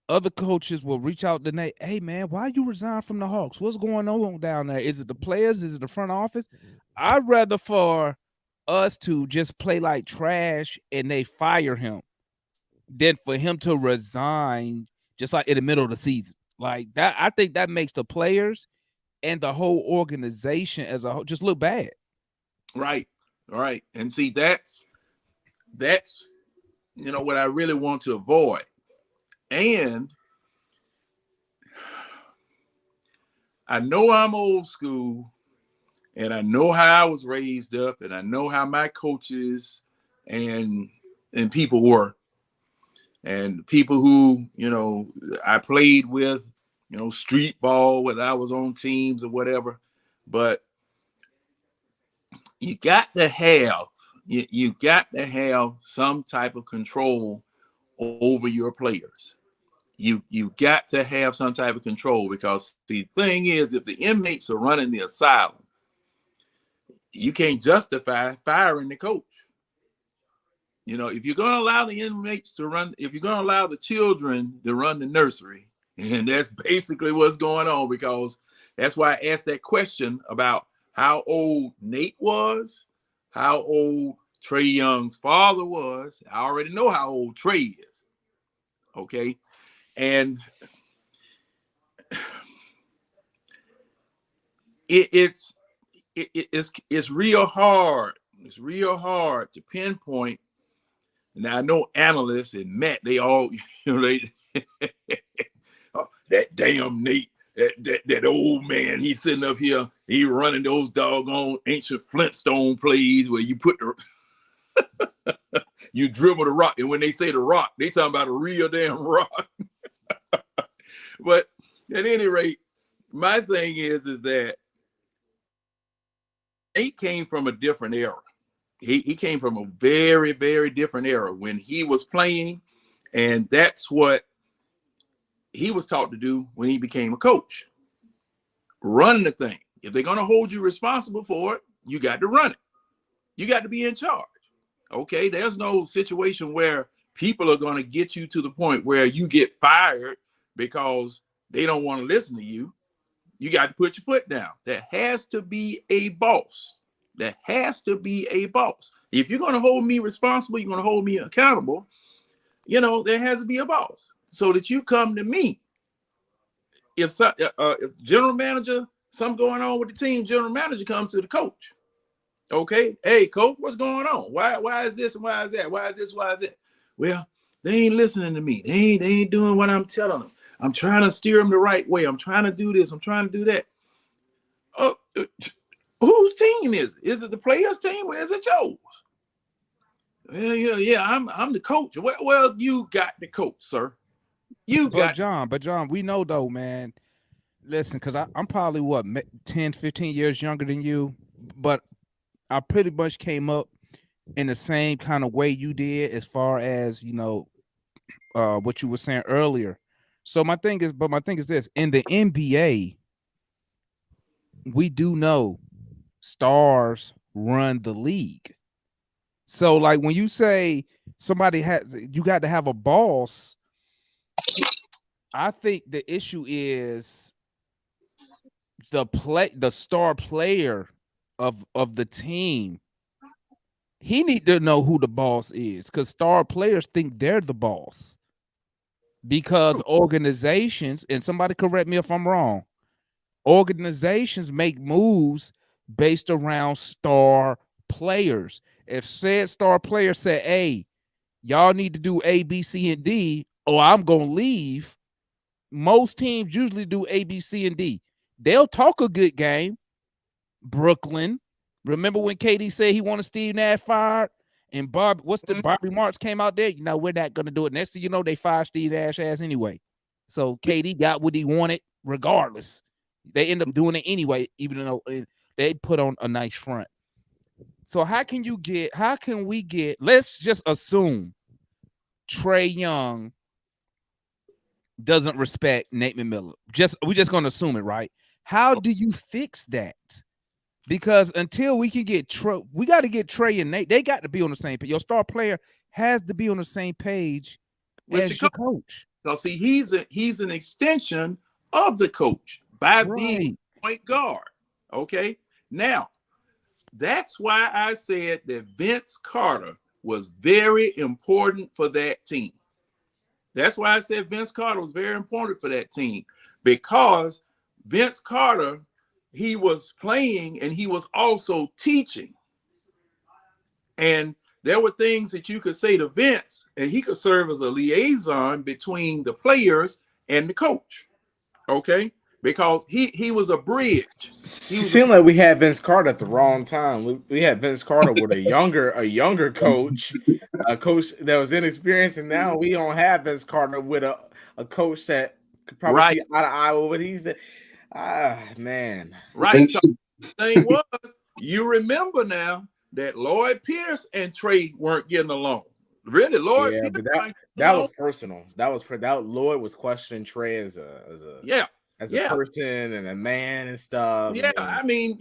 other coaches will reach out to Nate. Hey man, why you resign from the Hawks? What's going on down there? Is it the players? Is it the front office? I'd rather for us to just play like trash and they fire him than for him to resign just like in the middle of the season. Like that, I think that makes the players and the whole organization as a whole just look bad. Right. And see, that's what I really want to avoid. And I know I'm old school, and I know how I was raised up, and I know how my coaches and people were, and people who, I played with, street ball, whether I was on teams or whatever. But you got to have some type of control over your players. You got to have some type of control, because the thing is, if the inmates are running the asylum, you can't justify firing the coach. If you're going to allow the inmates to run, if you're going to allow the children to run the nursery, and that's basically what's going on, because that's why I asked that question about how old Nate was, how old Trey Young's father was. I already know how old Trey is. Okay. And it's real hard. It's real hard to pinpoint. Now I know analysts and Matt, they all, they oh, that damn Nate, that old man, he's sitting up here, he running those doggone ancient Flintstone plays where you put the you dribble the rock, and when they say the rock, they talking about a real damn rock. But at any rate, my thing is that Nate came from a different era. He came from a very, very different era when he was playing, and that's what he was taught to do when he became a coach. Run the thing, If they're going to hold you responsible for it, you got to run it. You got to be in charge. Okay, there's no situation where people are going to get you to the point where you get fired because they don't want to listen to you. You got to put your foot down. There has to be a boss. There has to be a boss. If you're going to hold me responsible, you're going to hold me accountable, there has to be a boss so that you come to me. If general manager, something going on with the team, general manager comes to the coach. Okay, hey, coach, what's going on? Why is this and why is that? Why is this? Why is that? Well, they ain't listening to me. They ain't doing what I'm telling them. I'm trying to steer them the right way. I'm trying to do this. I'm trying to do that. Oh, whose team is it? Is it the players' team or is it yours? Well, yeah, I'm the coach. Well, you got the coach, sir. But John, we know though, man. Listen, because I'm probably 10, 15 years younger than you, but I pretty much came up in the same kind of way you did as far as, what you were saying earlier. So my thing is this: in the NBA, we do know stars run the league. So like when you say you got to have a boss, I think the issue is the star player of the team. He need to know who the boss is, because star players think they're the boss. Because organizations, and somebody correct me if I'm wrong, organizations make moves based around star players. If said star player said, hey, y'all need to do A, B, C, and D, or I'm going to leave, most teams usually do A, B, C, and D. They'll talk a good game. Brooklyn. Remember when KD said he wanted Steve Nash fired? And Bobby Marks came out there? We're not going to do it. Next thing you know, they fired Steve Nash ass anyway. So KD got what he wanted regardless. They end up doing it anyway, even though they put on a nice front. So how can we get, let's just assume Trey Young doesn't respect Nate McMillan. We're just going to assume it, right? How do you fix that? Because until we can get we got to get Trey and Nate. They got to be on the same page. Your star player has to be on the same page as your coach. So see, he's an extension of the coach by being point guard. Okay. Now, that's why I said that Vince Carter was very important for that team. That's why I said Vince Carter was very important for that team, because Vince Carter, he was playing and he was also teaching. And there were things that you could say to Vince, and he could serve as a liaison between the players and the coach. Okay? Because he was a bridge. It seemed like we had Vince Carter at the wrong time. We had Vince Carter with a younger coach, a coach that was inexperienced, and now we don't have Vince Carter with a coach that could probably see eye to eye with what he said. Man. Right. So the thing was, you remember now that Lloyd Pierce and Trey weren't getting along. Really, Lloyd Pierce, but that was personal. That Lloyd was questioning Trey as a person and a man and stuff. Yeah, I mean,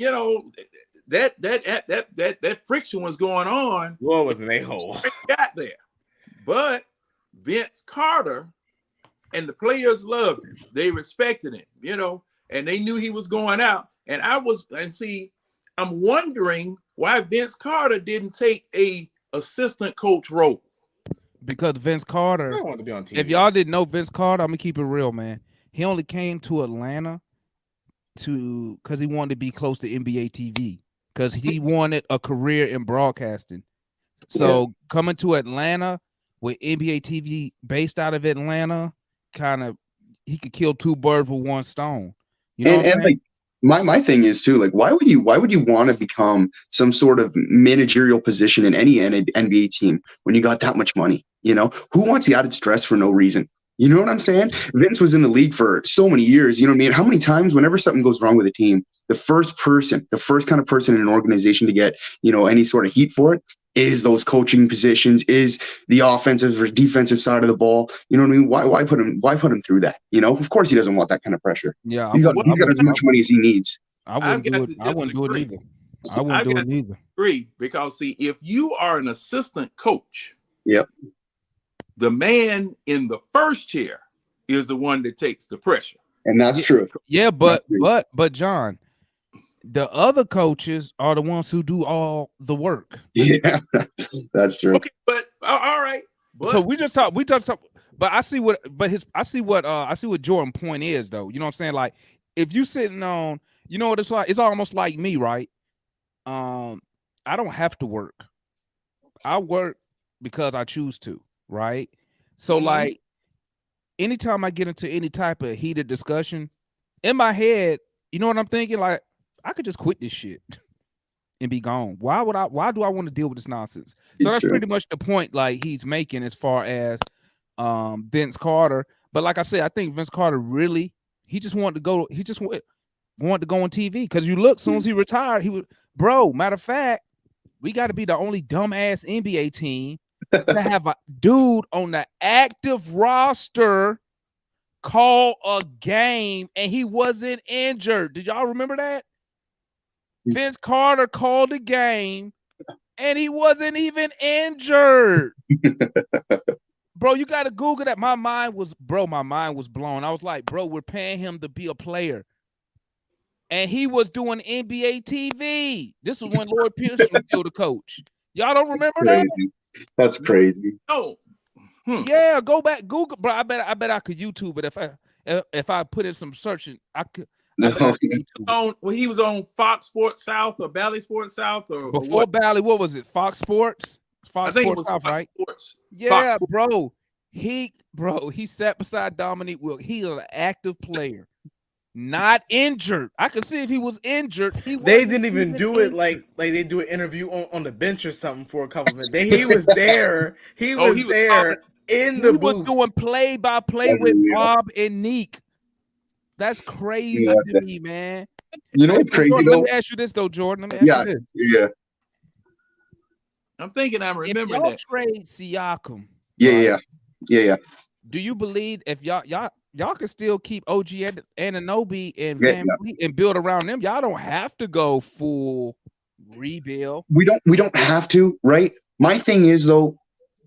that friction was going on. Lloyd was an a-hole. Got there. But Vince Carter and the players loved him. They respected him, and they knew he was going out. And I'm wondering why Vince Carter didn't take a assistant coach role. Because Vince Carter, I want to be on TV. If y'all didn't know Vince Carter, I'm gonna keep it real, man. He only came to Atlanta because he wanted to be close to NBA TV, because he wanted a career in broadcasting. So coming to Atlanta with NBA TV based out of Atlanta, he could kill two birds with one stone. And like my thing is too, like why would you want to become some sort of managerial position in any NBA team when you got that much money? Who wants the added stress for no reason? You know what I'm saying? Vince was in the league for so many years. You know what I mean? How many times, whenever something goes wrong with a team, the first kind of person in an organization to get, any sort of heat for it is those coaching positions, is the offensive or defensive side of the ball. You know what I mean? Why put him through that? Of course he doesn't want that kind of pressure. Yeah. He's got as much money as he needs. I wouldn't do it. I wouldn't do it either. I wouldn't do it either. Agree, because see, if you are an assistant coach, Yep. the man in the first chair is the one that takes the pressure. And that's true. Yeah, but John, the other coaches are the ones who do all the work. Yeah, that's true. Okay, but all right. But, so we just talk. But I see what. I see what Jordan's point is, though. You know what I'm saying? Like, if you sitting on, you know what it's like. It's almost like me, right? I don't have to work. I work because I choose to, right? So like, anytime I get into any type of heated discussion, in my head, you know what I'm thinking? Like, I could just quit this shit and be gone. Why do I want to deal with this nonsense? So that's pretty much the point like he's making as far as Vince Carter. But like I said, I think Vince Carter really, he just wanted to go on TV, because you look, as soon as he retired, he was, bro, matter of fact, we got to be the only dumbass NBA team to have a dude on the active roster call a game and he wasn't injured. Did y'all remember that? Vince Carter called a game and he wasn't even injured. Bro, you got to Google that. My mind was blown. I was like, bro, we're paying him to be a player. And he was doing NBA TV. This was when Lloyd Pierce was still the coach. Y'all don't remember that? That's crazy. Oh, yeah, go back, Google, bro. I bet I could YouTube it if I put in some searching. I could. When he was on Fox Sports South or Bally Sports South or before Bally, what was it? Fox Sports. Fox Sports South, right? Sports. Yeah, bro. He sat beside Dominique Wilkes. He's an active player. Not injured. I could see if he was injured. They didn't even do it like they do an interview on the bench or something for a couple minutes. He was there. He was there in the booth. He was doing play-by-play with Bob and Neek. That's crazy to me, man. You know what's crazy? Jordan, let me ask you this though, Jordan. Let me ask you this. Yeah. I'm thinking I remember that. Trade Siakam. Yeah. Do you believe if y'all can still keep OG and Anunoby and Van Vliet and build around them? Y'all don't have to go full rebuild. We don't have to, right? My thing is though,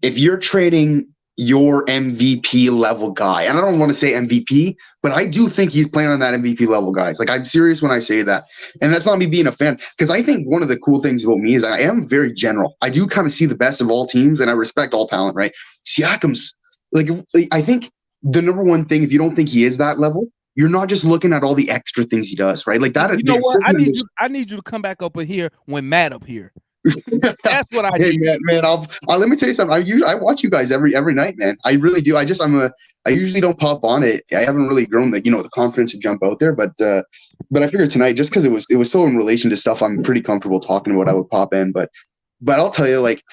if you're trading your MVP level guy, and I don't want to say MVP, but I do think he's playing on that MVP level guys. Like, I'm serious when I say that, and that's not me being a fan, because I think one of the cool things about me is I am very general. I do kind of see the best of all teams, and I respect all talent, right? Siakam's like, I think the number one thing, if you don't think he is that level, you're not just looking at all the extra things he does, right? Like that. You know what? I need you to come back up in here when Matt up here. That's what I need. Hey, man, I'll let me tell you something. I watch you guys every night, man. I really do. I usually don't pop on it. I haven't really grown the confidence to jump out there, but I figured tonight, just because it was so in relation to stuff I'm pretty comfortable talking about, I would pop in. But I'll tell you, like,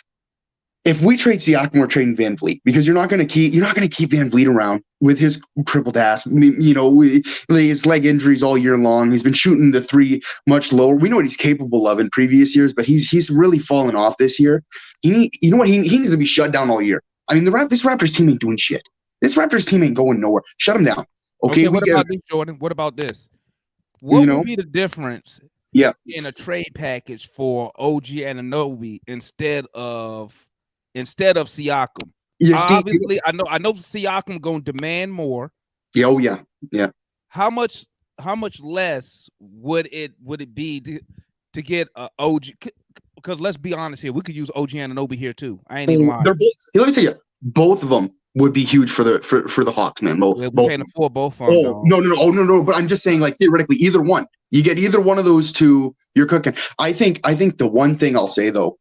if we trade Siakam, we're trading Van Vliet, because you're not going to keep Van Vliet around with his crippled ass. His leg injuries all year long. He's been shooting the three much lower. We know what he's capable of in previous years, but he's really fallen off this year. He needs to be shut down all year. I mean, this Raptors team ain't doing shit. This Raptors team ain't going nowhere. Shut him down. Okay, what about this, Jordan? What about this? What would be the difference? Yeah, in a trade package for OG Anunoby instead of Siakam. Obviously, I know Siakam going to demand more. Yeah, oh yeah. How much less would it be to get OG? Because let's be honest here, we could use OG Anunoby here too. I ain't even lying. Let me tell you, both of them would be huge for the Hawks, man. Both. We can't afford both of them. No. But I'm just saying, like, theoretically, either one. You get either one of those two, you're cooking. I think the one thing I'll say though,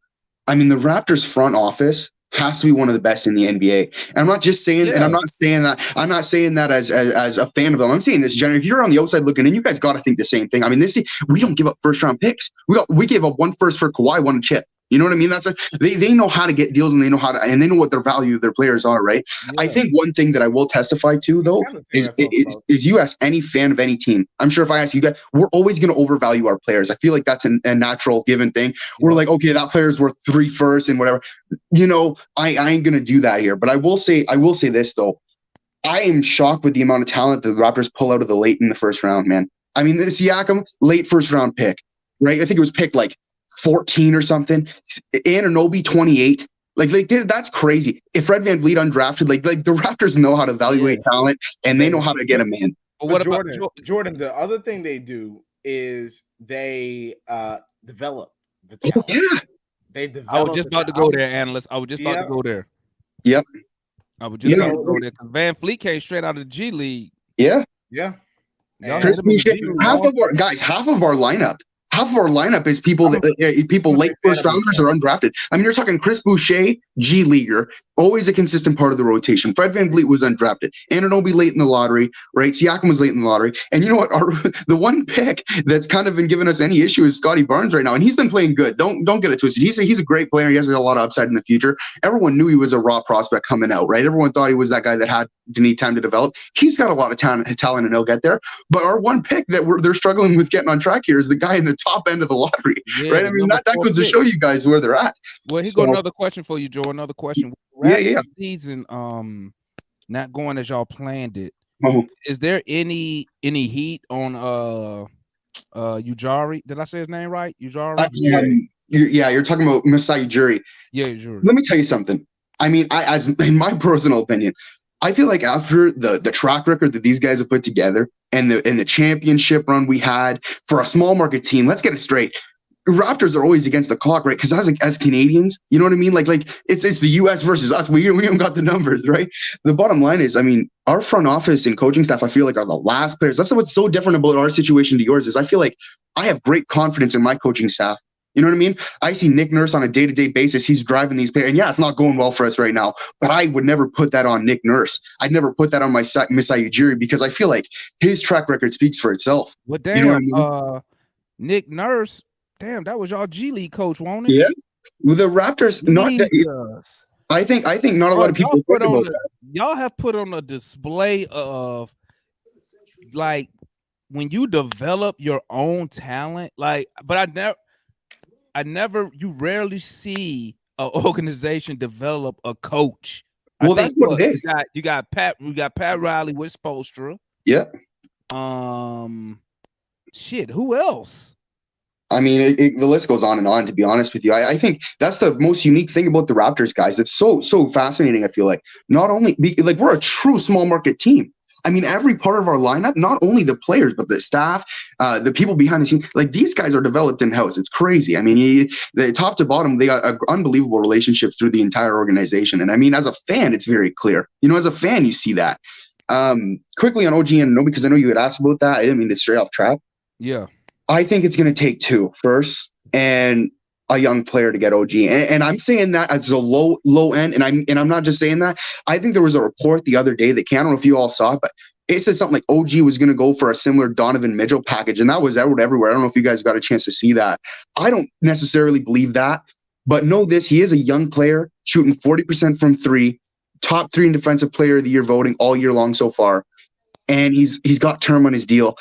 I mean, the Raptors front office has to be one of the best in the NBA. And I'm not just saying, and I'm not saying that as a fan of them. I'm saying this generally. If you're on the outside looking in, you guys got to think the same thing. I mean, we don't give up first round picks. We gave up one first for Kawhi, one Chip. You know what I mean? They know how to get deals, and they know what their value of their players are, right? Yeah. I think one thing that I will testify to though is you ask any fan of any team. I'm sure if I ask you guys, we're always going to overvalue our players. I feel like that's a natural given thing. We're like, okay, that player's worth 3 firsts and whatever. I ain't going to do that here. But I will say this though. I am shocked with the amount of talent the Raptors pull out of the late in the first round, man. I mean, this Siakam, late first round pick, right? I think it was picked like 14 or something. Anunoby, 28. Like that's crazy. If Fred VanVleet undrafted, like the Raptors know how to evaluate talent and they know how to get him in. But what about Jordan? The other thing they do is they develop the Oh, talent. yeah. They develop. I was just about to go there, analyst. I was just about to go there. Yep. I was just about to go there because Van Fleet came straight out of the G League. Yeah. Yeah. Half of our lineup is people late first rounders or undrafted. I mean, you're talking Chris Boucher, G leaguer, always a consistent part of the rotation. Fred VanVleet was undrafted. Anunoby late in the lottery, right? Siakam was late in the lottery. And you know what? The one pick that's kind of been giving us any issue is Scotty Barnes right now, and he's been playing good. Don't get it twisted. He's a great player. He has a lot of upside in the future. Everyone knew he was a raw prospect coming out, right? Everyone thought he was that guy that had to need time to develop. He's got a lot of talent, and he'll get there. But our one pick that they're struggling with getting on track here is the guy in the top end of the lottery, right? I mean, that goes to show you guys where they're at. Well, got another question for you, Joe. Another question. Yeah. Season not going as y'all planned it. Oh. Is there any heat on Ujiri? Did I say his name right? Ujiri? You're talking about Masai Ujiri. Yeah, Ujiri. Let me tell you something. I mean, as in my personal opinion, I feel like after the track record that these guys have put together and the championship run we had for a small market team, let's get it straight. Raptors are always against the clock, right? Because as Canadians, you know what I mean? Like it's the US versus us. We don't got the numbers, right? The bottom line is, I mean, our front office and coaching staff, I feel like, are the last players. That's what's so different about our situation to yours is I feel like I have great confidence in my coaching staff. You know what I mean? I see Nick Nurse on a day-to-day basis. He's driving these players. And yeah, it's not going well for us right now, but I would never put that on Nick Nurse. I'd never put that on Masai Ujiri because I feel like his track record speaks for itself. Well, damn, you know what I mean? Nick Nurse, damn, that was y'all G League coach, won't it? Yeah. With the Raptors, I think not a lot of people think about that. Y'all have put on a display of like when you develop your own talent, like, but you rarely see an organization develop a coach. Well, that's what it is. You got Pat Riley with Spoelstra. Yeah. Shit, who else? I mean, the list goes on and on, to be honest with you. I think that's the most unique thing about the Raptors, guys. It's so fascinating, I feel like. Not only, like, we're a true small market team. I mean, every part of our lineup, not only the players, but the staff, the people behind the scenes, like these guys are developed in-house. It's crazy. I mean, the top to bottom, they got unbelievable relationships through the entire organization. And I mean, as a fan, it's very clear. You know, as a fan, you see that. Quickly on OG and because I know you had asked about that. I didn't mean to stray off track. Yeah. I think it's going to take two first and a young player to get OG. And I'm saying that as a low end. And I'm not just saying that. I think there was a report the other day that I don't know if you all saw it, but it said something like OG was going to go for a similar Donovan Mitchell package. And that was out everywhere. I don't know if you guys got a chance to see that. I don't necessarily believe that, but know this, he is a young player shooting 40% from three, top 3 in defensive player of the year voting all year long so far. And he's got term on his deal.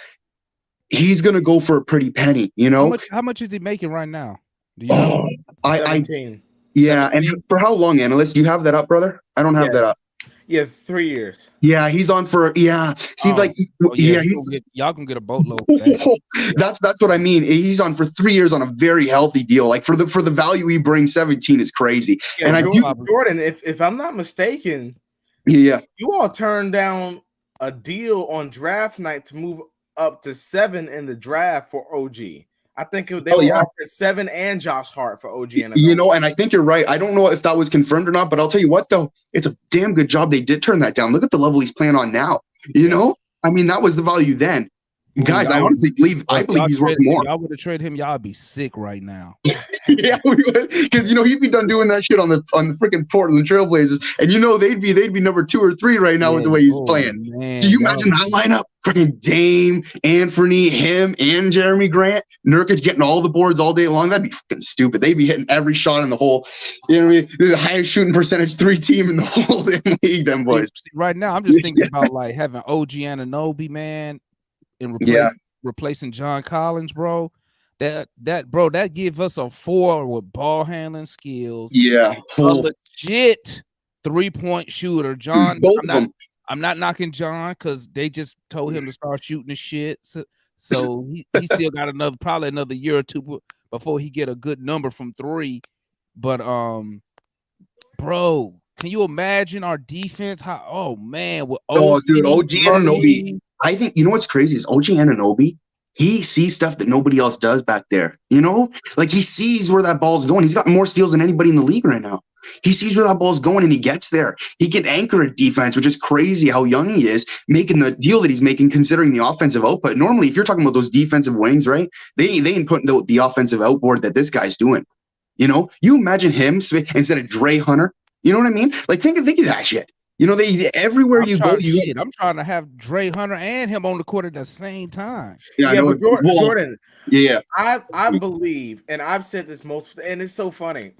He's going to go for a pretty penny, you know? How much is he making right now? Do you know? 17. Yeah, 17. And for how long, analyst? Do you have that up, brother? I don't have that up. Yeah, 3 years. Yeah, he's on for See, y'all can get a boatload. That's what I mean. He's on for 3 years on a very healthy deal. Like for the value he brings, 17 is crazy. Yeah, and Jordan, if I'm not mistaken, you all turned down a deal on draft night to move up to 7 in the draft for OG. I think they were offered 7 and Josh Hart for OG. You know, and I think you're right. I don't know if that was confirmed or not, but I'll tell you what, though, it's a damn good job they did turn that down. Look at the level he's playing on now. You know, I mean, that was the value then. Guys, I honestly believe he's worth more. Y'all would have traded him. Y'all would be sick right now. Yeah, we would, because he'd be done doing that shit on the freaking Portland Trailblazers, and they'd be number 2 or 3 right now with the way he's playing. Man, so you imagine that lineup: freaking Dame, Anthony, him, and Jeremy Grant, Nurkic getting all the boards all day long. That'd be fucking stupid. They'd be hitting every shot in the hole. You know what I mean? They're the highest shooting percentage 3 team in the whole league. Them boys. Right now, I'm just thinking about like having OG Anunoby, man. And replacing John Collins, bro. That give us a 4 with ball handling skills. Yeah, a legit 3-point shooter. John, I'm not knocking John because they just told him to start shooting the shit. So So he still got probably another year or two before he get a good number from 3. But bro, can you imagine our defense? Oh man, with Oh, dude, OG Anunoby. Murray. I think you know what's crazy is OG Anunoby. He sees stuff that nobody else does back there. You know, like he sees where that ball's going. He's got more steals than anybody in the league right now. He sees where that ball's going and he gets there. He can anchor a defense, which is crazy how young he is, making the deal that he's making, considering the offensive output. Normally, if you're talking about those defensive wings, right, they ain't putting the offensive outboard that this guy's doing. You know, you imagine him instead of Dre Hunter. You know what I mean? Like think of that shit. You know, they everywhere you go, I'm trying to have Dre Hunter and him on the court at the same time. Yeah, but Jordan, yeah, I believe, and I've said this multiple, and it's so funny.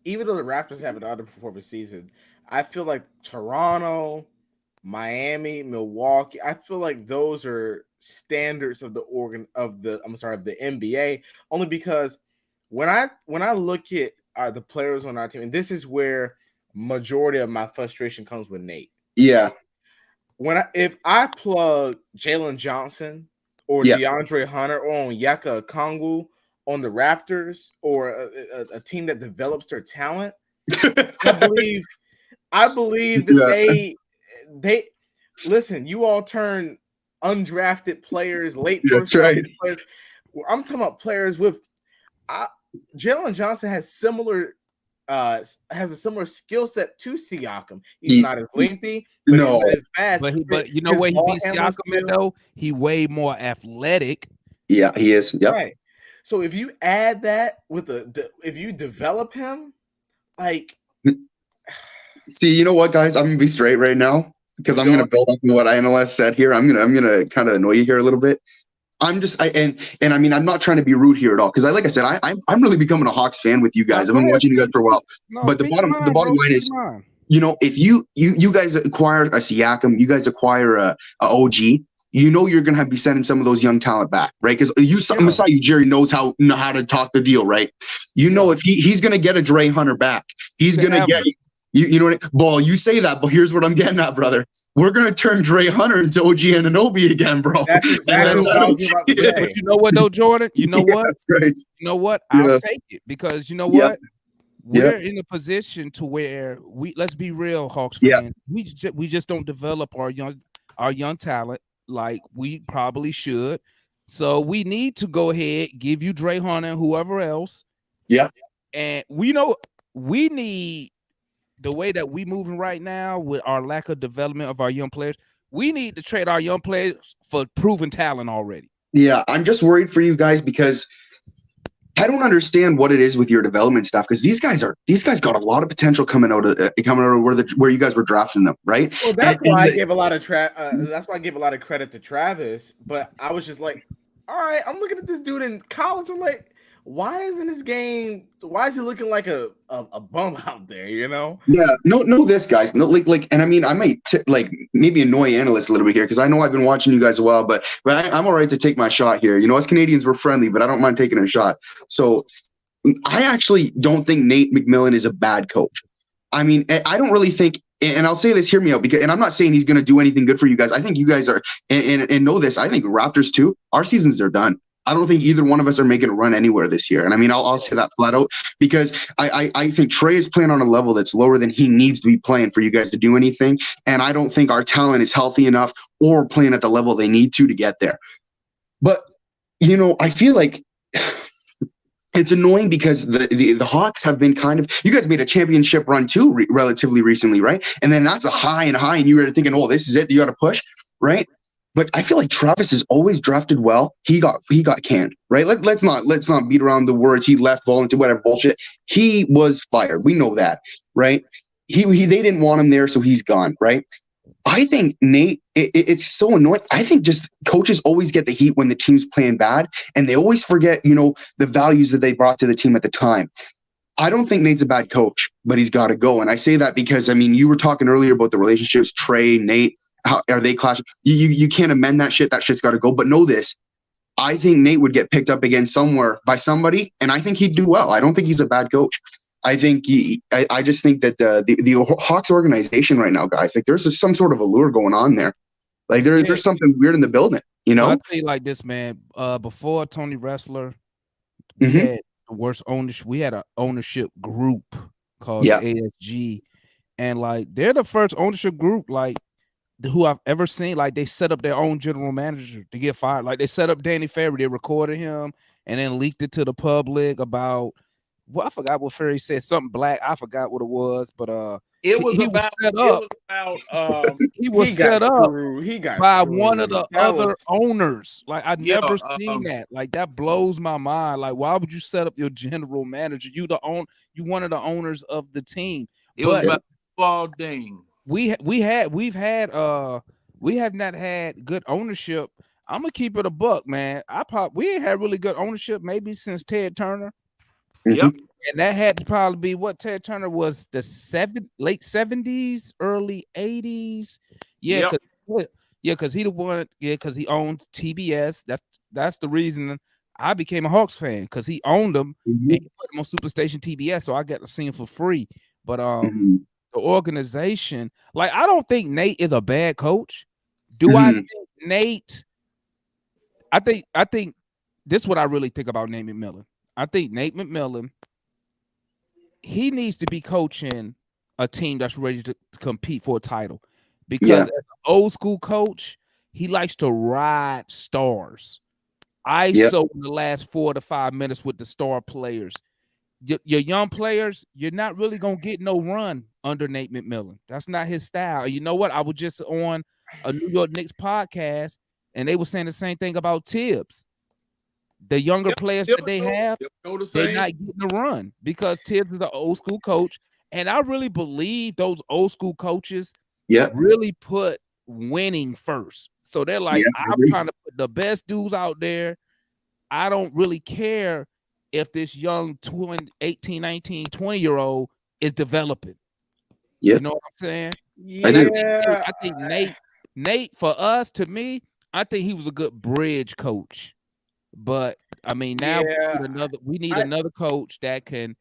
Even though the Raptors have an underperforming season, I feel like Toronto, Miami, Milwaukee, I feel like those are standards of the NBA. Only because when I look at the players on our team, and this is where majority of my frustration comes with Nate. Yeah. If I plug Jalen Johnson or DeAndre Hunter or Onyeka Okongwu on the Raptors or a team that develops their talent, I believe that they listen. You all turn undrafted players, late first round players. I'm talking about players with Jalen Johnson has a similar skill set to Siakam. He's not as lengthy, but he's not as fast. But you know where he beats Siakam at, though? He way more athletic. Yeah, he is. Yep. Right. So if you add that if you develop him, like, see, you know what, guys? I'm gonna be straight right now because I'm gonna build up on what INLS said here. I'm gonna kind of annoy you here a little bit. I'm not trying to be rude here at all because like I said, I'm really becoming a Hawks fan with you guys. I've been watching you guys for a while. But the bottom line is, you know, if you guys acquire a Siakam, you guys acquire a OG, you know you're gonna be sending some of those young talent back, right? Because Masai Ujiri knows how to talk the deal, right? You know, if he's gonna get a Dre Hunter back, he's gonna get. You know what? Ball, you say that, but here's what I'm getting at, brother. We're gonna turn Dre Hunter into OG Anunoby again, bro. That's exactly what I was about to say. But you know what, though, Jordan? You know what? That's right. You know what? I'll take it because you know what? We're in a position to where let's be real, Hawks fans. We just don't develop our young talent like we probably should. So we need to go ahead, give you Dre Hunter and whoever else. Yeah. And we need. The way that we moving right now with our lack of development of our young players, we need to trade our young players for proven talent already. Yeah, I'm just worried for you guys because I don't understand what it is with your development stuff because these guys got a lot of potential coming out of where you guys were drafting them, right? Well, that's why I gave a lot of credit to Travis, but I was just like, all right, I'm looking at this dude in college. I'm like, why is he looking like a bum out there, you know? Yeah, no, this guys, no, like, and I mean, I might maybe annoy analysts a little bit here because I know I've been watching you guys a while, but I'm all right to take my shot here. You know, us Canadians, we're friendly, but I don't mind taking a shot. So I actually don't think Nate McMillan is a bad coach. I mean, I don't really think, and I'll say this, hear me out, and I'm not saying he's going to do anything good for you guys. I think you guys are, and know this, I think Raptors too, our seasons are done. I don't think either one of us are making a run anywhere this year. And I mean, I'll say that flat out because I think Trey is playing on a level that's lower than he needs to be playing for you guys to do anything. And I don't think our talent is healthy enough or playing at the level they need to get there. But, you know, I feel like it's annoying because the Hawks have been you guys made a championship run too relatively recently, right? And then that's a high, and you were thinking, oh, this is it. You got to push, right? But I feel like Travis has always drafted well. He got canned, right? Let's not beat around the words. He left, volunteer, whatever bullshit. He was fired. We know that, right? They didn't want him there, so he's gone, right? I think Nate, it's so annoying. I think just coaches always get the heat when the team's playing bad, and they always forget, you know, the values that they brought to the team at the time. I don't think Nate's a bad coach, but he's got to go. And I say that because, I mean, you were talking earlier about the relationships, Trey, Nate. How are they clashing? You can't amend that shit. That shit's got to go. But know this, I think Nate would get picked up again somewhere by somebody, and I think he'd do well. I don't think he's a bad coach. I think I just think that the Hawks organization right now, guys, like there's some sort of allure going on there. Like there's something weird in the building. You Well, I'll know? tell you like this, man. Before Tony Wrestler, we Mhm. had the worst ownership. We had an ownership group called Yeah. the ASG, and like they're the first ownership group like who I've ever seen. Like they set up their own general manager to get fired. Like they set up Danny Ferry. They recorded him and then leaked it to the public about. Well, I forgot what Ferry said. Something black. I forgot what it was, but It was he was about. set It up. was about. He was He got set up screwed. He got by one of screwed. the That was other owners. Like I've Yeah. never seen that. Like that blows my mind. Like why would you set up your general manager? You one of the owners of the team. It was But about Paul Ding. we have not had good ownership. I'm gonna keep it a buck, man. We ain't had really good ownership maybe since Ted Turner. Yep. Mhm. And that had to probably be what Ted Turner was late 70s, early 80s. Yeah, Yep. because he the one, because he owns TBS. That's the reason I became a Hawks fan, because he owned them and he Mhm. put them on Superstation TBS, so I got to see him for free. But Mhm. the organization, like I don't think Nate is a bad coach. Do I Mhm. think Nate? I think this is what I really think about Nate McMillan. I think Nate McMillan, he needs to be coaching a team that's ready to compete for a title, because Yeah. as an old school coach, he likes to ride stars. Yeah. ISO in the last 4 to 5 minutes with the star players. Your young players, you're not really gonna get no run under Nate McMillan. That's not his style. And you know what? I was just on a New York Knicks podcast, and they were saying the same thing about Tibbs. The younger Yep. players Yep. that they have, Yep. Go the they're same. not getting a run because Tibbs is an old school coach. And I really believe those old school coaches Yeah. really put winning first. So they're like, Yeah. I I'm agree. trying to put the best dudes out there. I don't really care if this young 20, 18, 19, 20-year-old is developing. Yeah. You know what I'm saying? I And I do. think Nate, for us, to me, I think he was a good bridge coach. But I mean, now yeah. we need I- another coach that can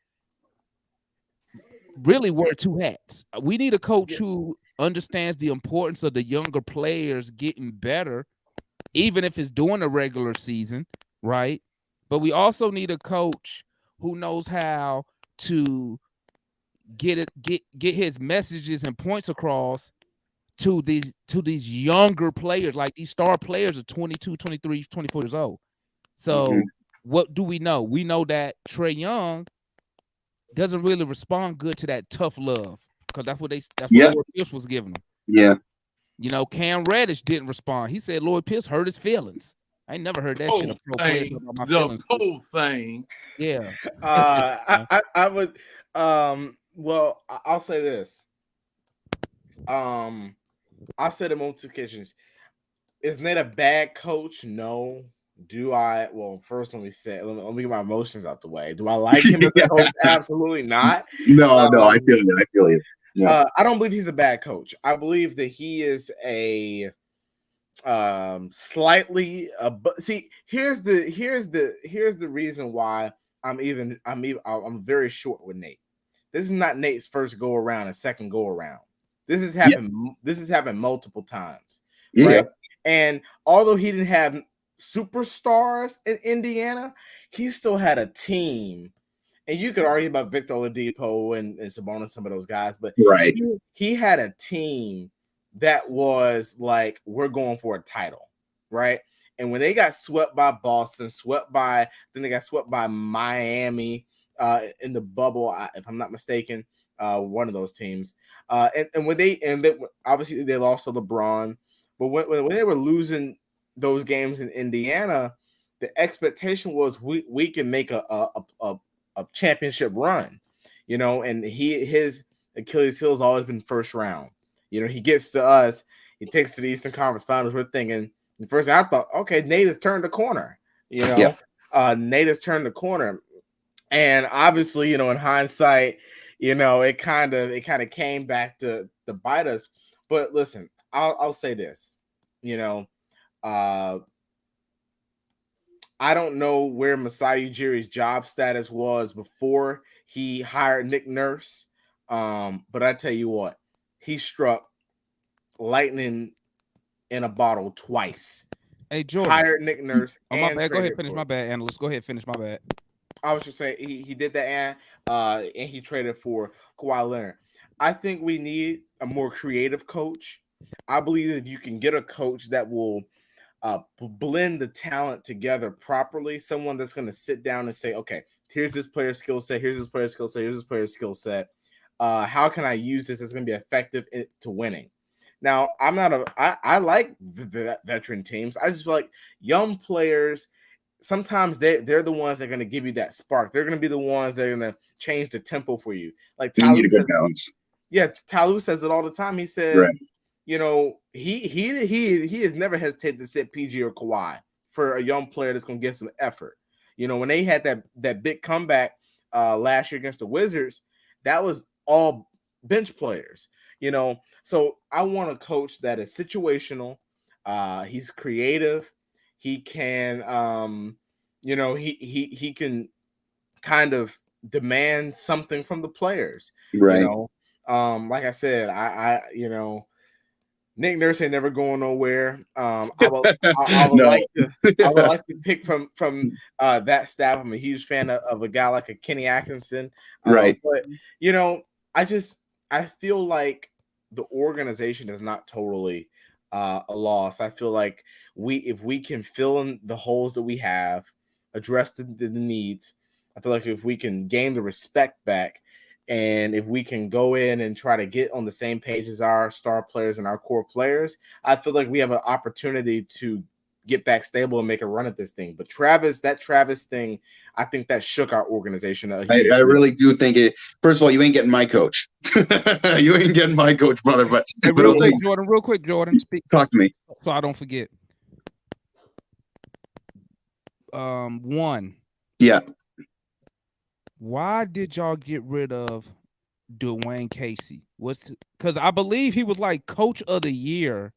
really wear two hats. We need a coach who understands the importance of the younger players getting better, even if it's during the regular season, right? But we also need a coach who knows how to get his messages and points across to these younger players. Like these star players are 22, 23, 24 years old. So Mhm. what do we know? We know that Trey Young doesn't really respond good to that tough love, because that's what Yeah. Lloyd Pierce was giving him. Yeah. You know, Cam Reddish didn't respond. He said Lloyd Pierce hurt his feelings. I ain't never heard that shit. A Whole pro player thing. talking about my The feelings. whole thing. Yeah. I would well, I'll say this. I've said it multiple occasions. Is Nate a bad coach? No. Do I? Well, first let me get my emotions out the way. Do I like him as a coach? Absolutely not. No, I feel you. I feel you. Yeah. I don't believe he's a bad coach. I believe that he is a slightly but see, here's the reason why I'm very short with Nate. This is not Nate's first go around and second go around. This has happened multiple times, Yeah. right? And although he didn't have superstars in Indiana, he still had a team. And you could argue about Victor Oladipo and Sabonis, some of those guys, but Right. he had a team that was like, we're going for a title, right? And when they got swept by Boston, then they got swept by Miami in the bubble, if I'm not mistaken, one of those teams. And when they obviously they lost to LeBron, but when they were losing those games in Indiana, the expectation was we can make a championship run, and his Achilles heel has always been first round. He gets to us, he takes to the Eastern Conference Finals. We're thinking the first thing I thought, okay, Nate has turned the corner. Nate has turned the corner, and obviously, in hindsight, it kind of came back to bite us. But listen, I'll say this, I don't know where Masai Ujiri's job status was before he hired Nick Nurse, but I tell you what, he struck lightning in a bottle twice. Hey, Jordan. hired Nick Nurse. Oh, my and bad. Go ahead, traded finish for my bad, analyst. Go ahead, finish my bad. I was just saying he did that and he traded for Kawhi Leonard. I think we need a more creative coach. I believe if you can get a coach that will blend the talent together properly, someone that's going to sit down and say, okay, here's this player skill set, here's this player skill set, here's this player skill set. How can I use this that's going to be effective to winning? Now, I like veteran teams. I just feel like young players, sometimes they're the ones that are going to give you that spark. They're going to be the ones that are going to change the tempo for you. Like You need Ty a good balance. Yeah, Ty says it all the time. He said, Right. you know, he has never hesitated to sit PG or Kawhi for a young player that's going to get some effort. You know, when they had that big comeback last year against the Wizards, that was all bench players. You know, so I want a coach that is situational. He's creative. He can, you know, he can kind of demand something from the players. Right. You know, like I said, you know, Nick Nurse ain't never going nowhere. I would like to pick from that staff. I'm a huge fan of a guy like a Kenny Atkinson. Right. But you know, I feel like the organization is not totally a loss. I feel like if we can fill in the holes that we have, address the needs, I feel like if we can gain the respect back, and if we can go in and try to get on the same page as our star players and our core players, I feel like we have an opportunity to get back stable and make a run at this thing. But that Travis thing, I think that shook our organization. I really do think it. First of all, you ain't getting my coach. You ain't getting my coach, brother. But, Hey, real quick, Jordan, speak. Talk to me so I don't forget. One. Yeah. Why did y'all get rid of Dwayne Casey? Because I believe he was like coach of the year,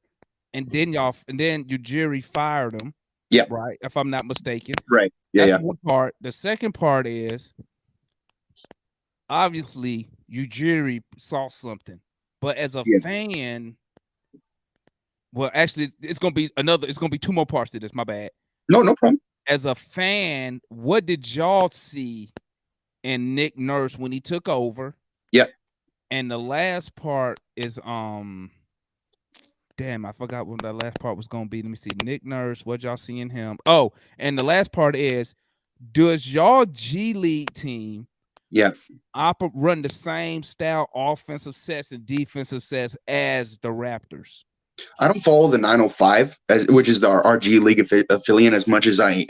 and then Ujiri fired him. Yeah. Right. If I'm not mistaken. Right. Yeah. That's one part. The second part is obviously Ujiri saw something, but as a fan, well, actually, it's gonna be two more parts to this. My bad. No problem. As a fan, what did y'all see in Nick Nurse when he took over? Yep. And the last part is damn, I forgot what the last part was gonna be. Let me see. Nick Nurse, what y'all see in him? Oh, and the last part is, does y'all G League team run the same style offensive sets and defensive sets as the Raptors? I don't follow the 905, which is our G League affiliate, as much as I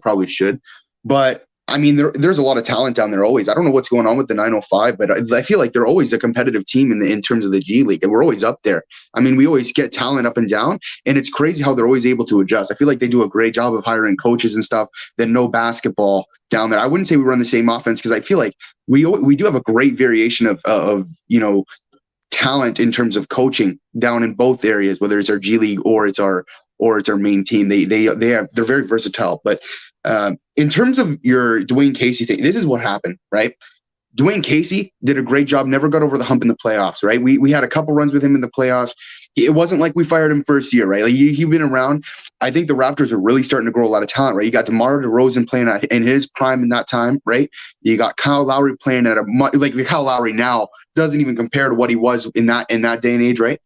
probably should. But I mean, there's a lot of talent down there always. I don't know what's going on with the 905, but I feel like they're always a competitive team in terms of the G League, and we're always up there. I mean, we always get talent up and down, and it's crazy how they're always able to adjust. I feel like they do a great job of hiring coaches and stuff that know basketball down there. I wouldn't say we run the same offense, because I feel like we do have a great variation of you know, talent in terms of coaching down in both areas, whether it's our G League or it's our main team. They're very versatile. But in terms of your Dwayne Casey thing, this is what happened, right? Dwayne Casey did a great job, never got over the hump in the playoffs, right? We had a couple runs with him in the playoffs. It wasn't like we fired him first year, right? Like he'd been around. I think the Raptors are really starting to grow a lot of talent, right? You got DeMar DeRozan playing in his prime in that time, right? You got Kyle Lowry playing at the Kyle Lowry now doesn't even compare to what he was in that day and age, right?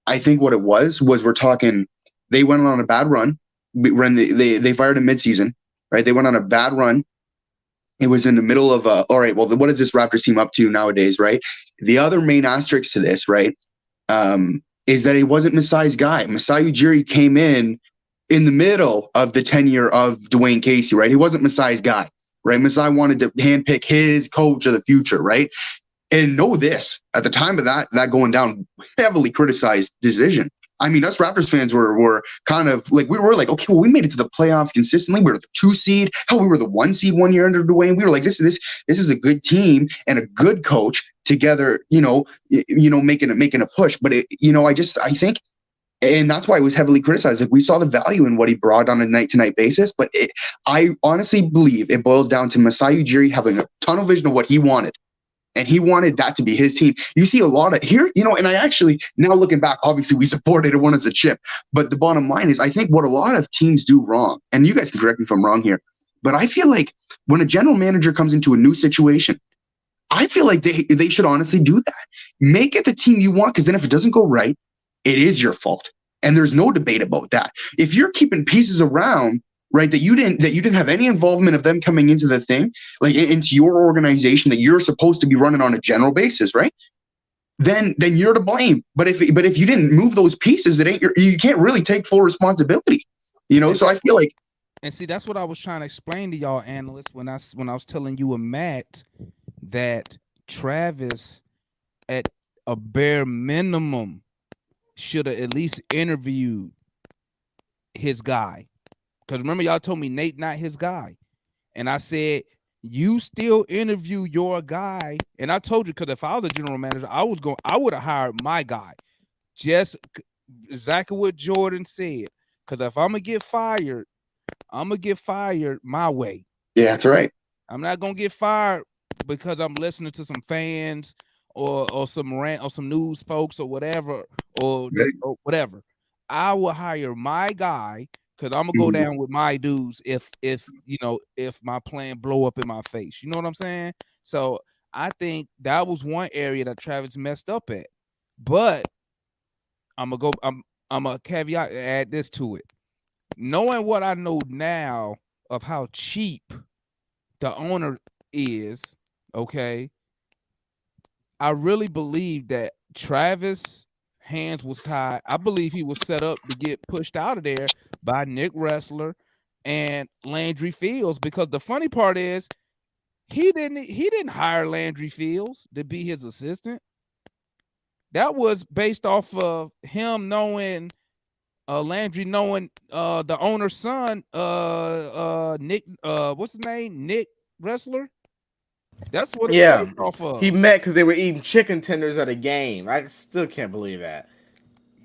I think what it was we're talking, they went on a bad run when they fired him midseason, right? They went on a bad run. It was in the middle of all right, well, what is this Raptors team up to nowadays, right? The other main asterisk to this, right, is that he wasn't Masai's guy. Masai Ujiri came in the middle of the tenure of Dwayne Casey, right? He wasn't Masai's guy, right? Masai wanted to handpick his coach of the future, right? And know this, at the time of that going down, heavily criticized decision. I mean, us Raptors fans were kind of like, we were like, okay, well, we made it to the playoffs consistently. We were the 2 seed. Hell, we were the 1 seed 1 year under Dwayne. We were like, this is a good team and a good coach together, making a push. But I think, and that's why it was heavily criticized. Like, we saw the value in what he brought on a night-to-night basis. But I honestly believe it boils down to Masai Ujiri having a tunnel vision of what he wanted. And he wanted that to be his team. You see a lot of here, and I actually, now looking back, obviously we supported it when it's a chip. But the bottom line is, I think what a lot of teams do wrong, and you guys can correct me if I'm wrong here, but I feel like when a general manager comes into a new situation, I feel like they should honestly do that. Make it the team you want, because then if it doesn't go right, it is your fault. And there's no debate about that. If you're keeping pieces around, right, that you didn't have any involvement of them coming into the thing, like into your organization that you're supposed to be running on a general basis, right? Then you're to blame. But if you didn't move those pieces, you can't really take full responsibility. So I feel like, and see, that's what I was trying to explain to y'all analysts when I was telling you and Matt that Travis, at a bare minimum, should have at least interviewed his guy. Because remember, y'all told me Nate not his guy. And I said, you still interview your guy. And I told you, because if I was a general manager, I would have hired my guy. Just exactly what Jordan said. Because if I'm going to get fired, I'm going to get fired my way. Yeah, that's right. I'm not going to get fired because I'm listening to some fans or some rant or some news folks or whatever, or whatever. I will hire my guy, because I'm gonna go down with my dudes if my plan blow up in my face. You know what I'm saying? So I think that was one area that Travis messed up at. But I'm a caveat, add this to it. Knowing what I know now of how cheap the owner is, okay, I really believe that Travis' hands was tied. I believe he was set up to get pushed out of there by Nick Ressler and Landry Fields, because the funny part is he didn't hire Landry Fields to be his assistant. That was based off of him knowing Landry knowing the owner's son, Nick, what's his name? Nick Ressler. That's what it's based off of. He met because they were eating chicken tenders at a game. I still can't believe that.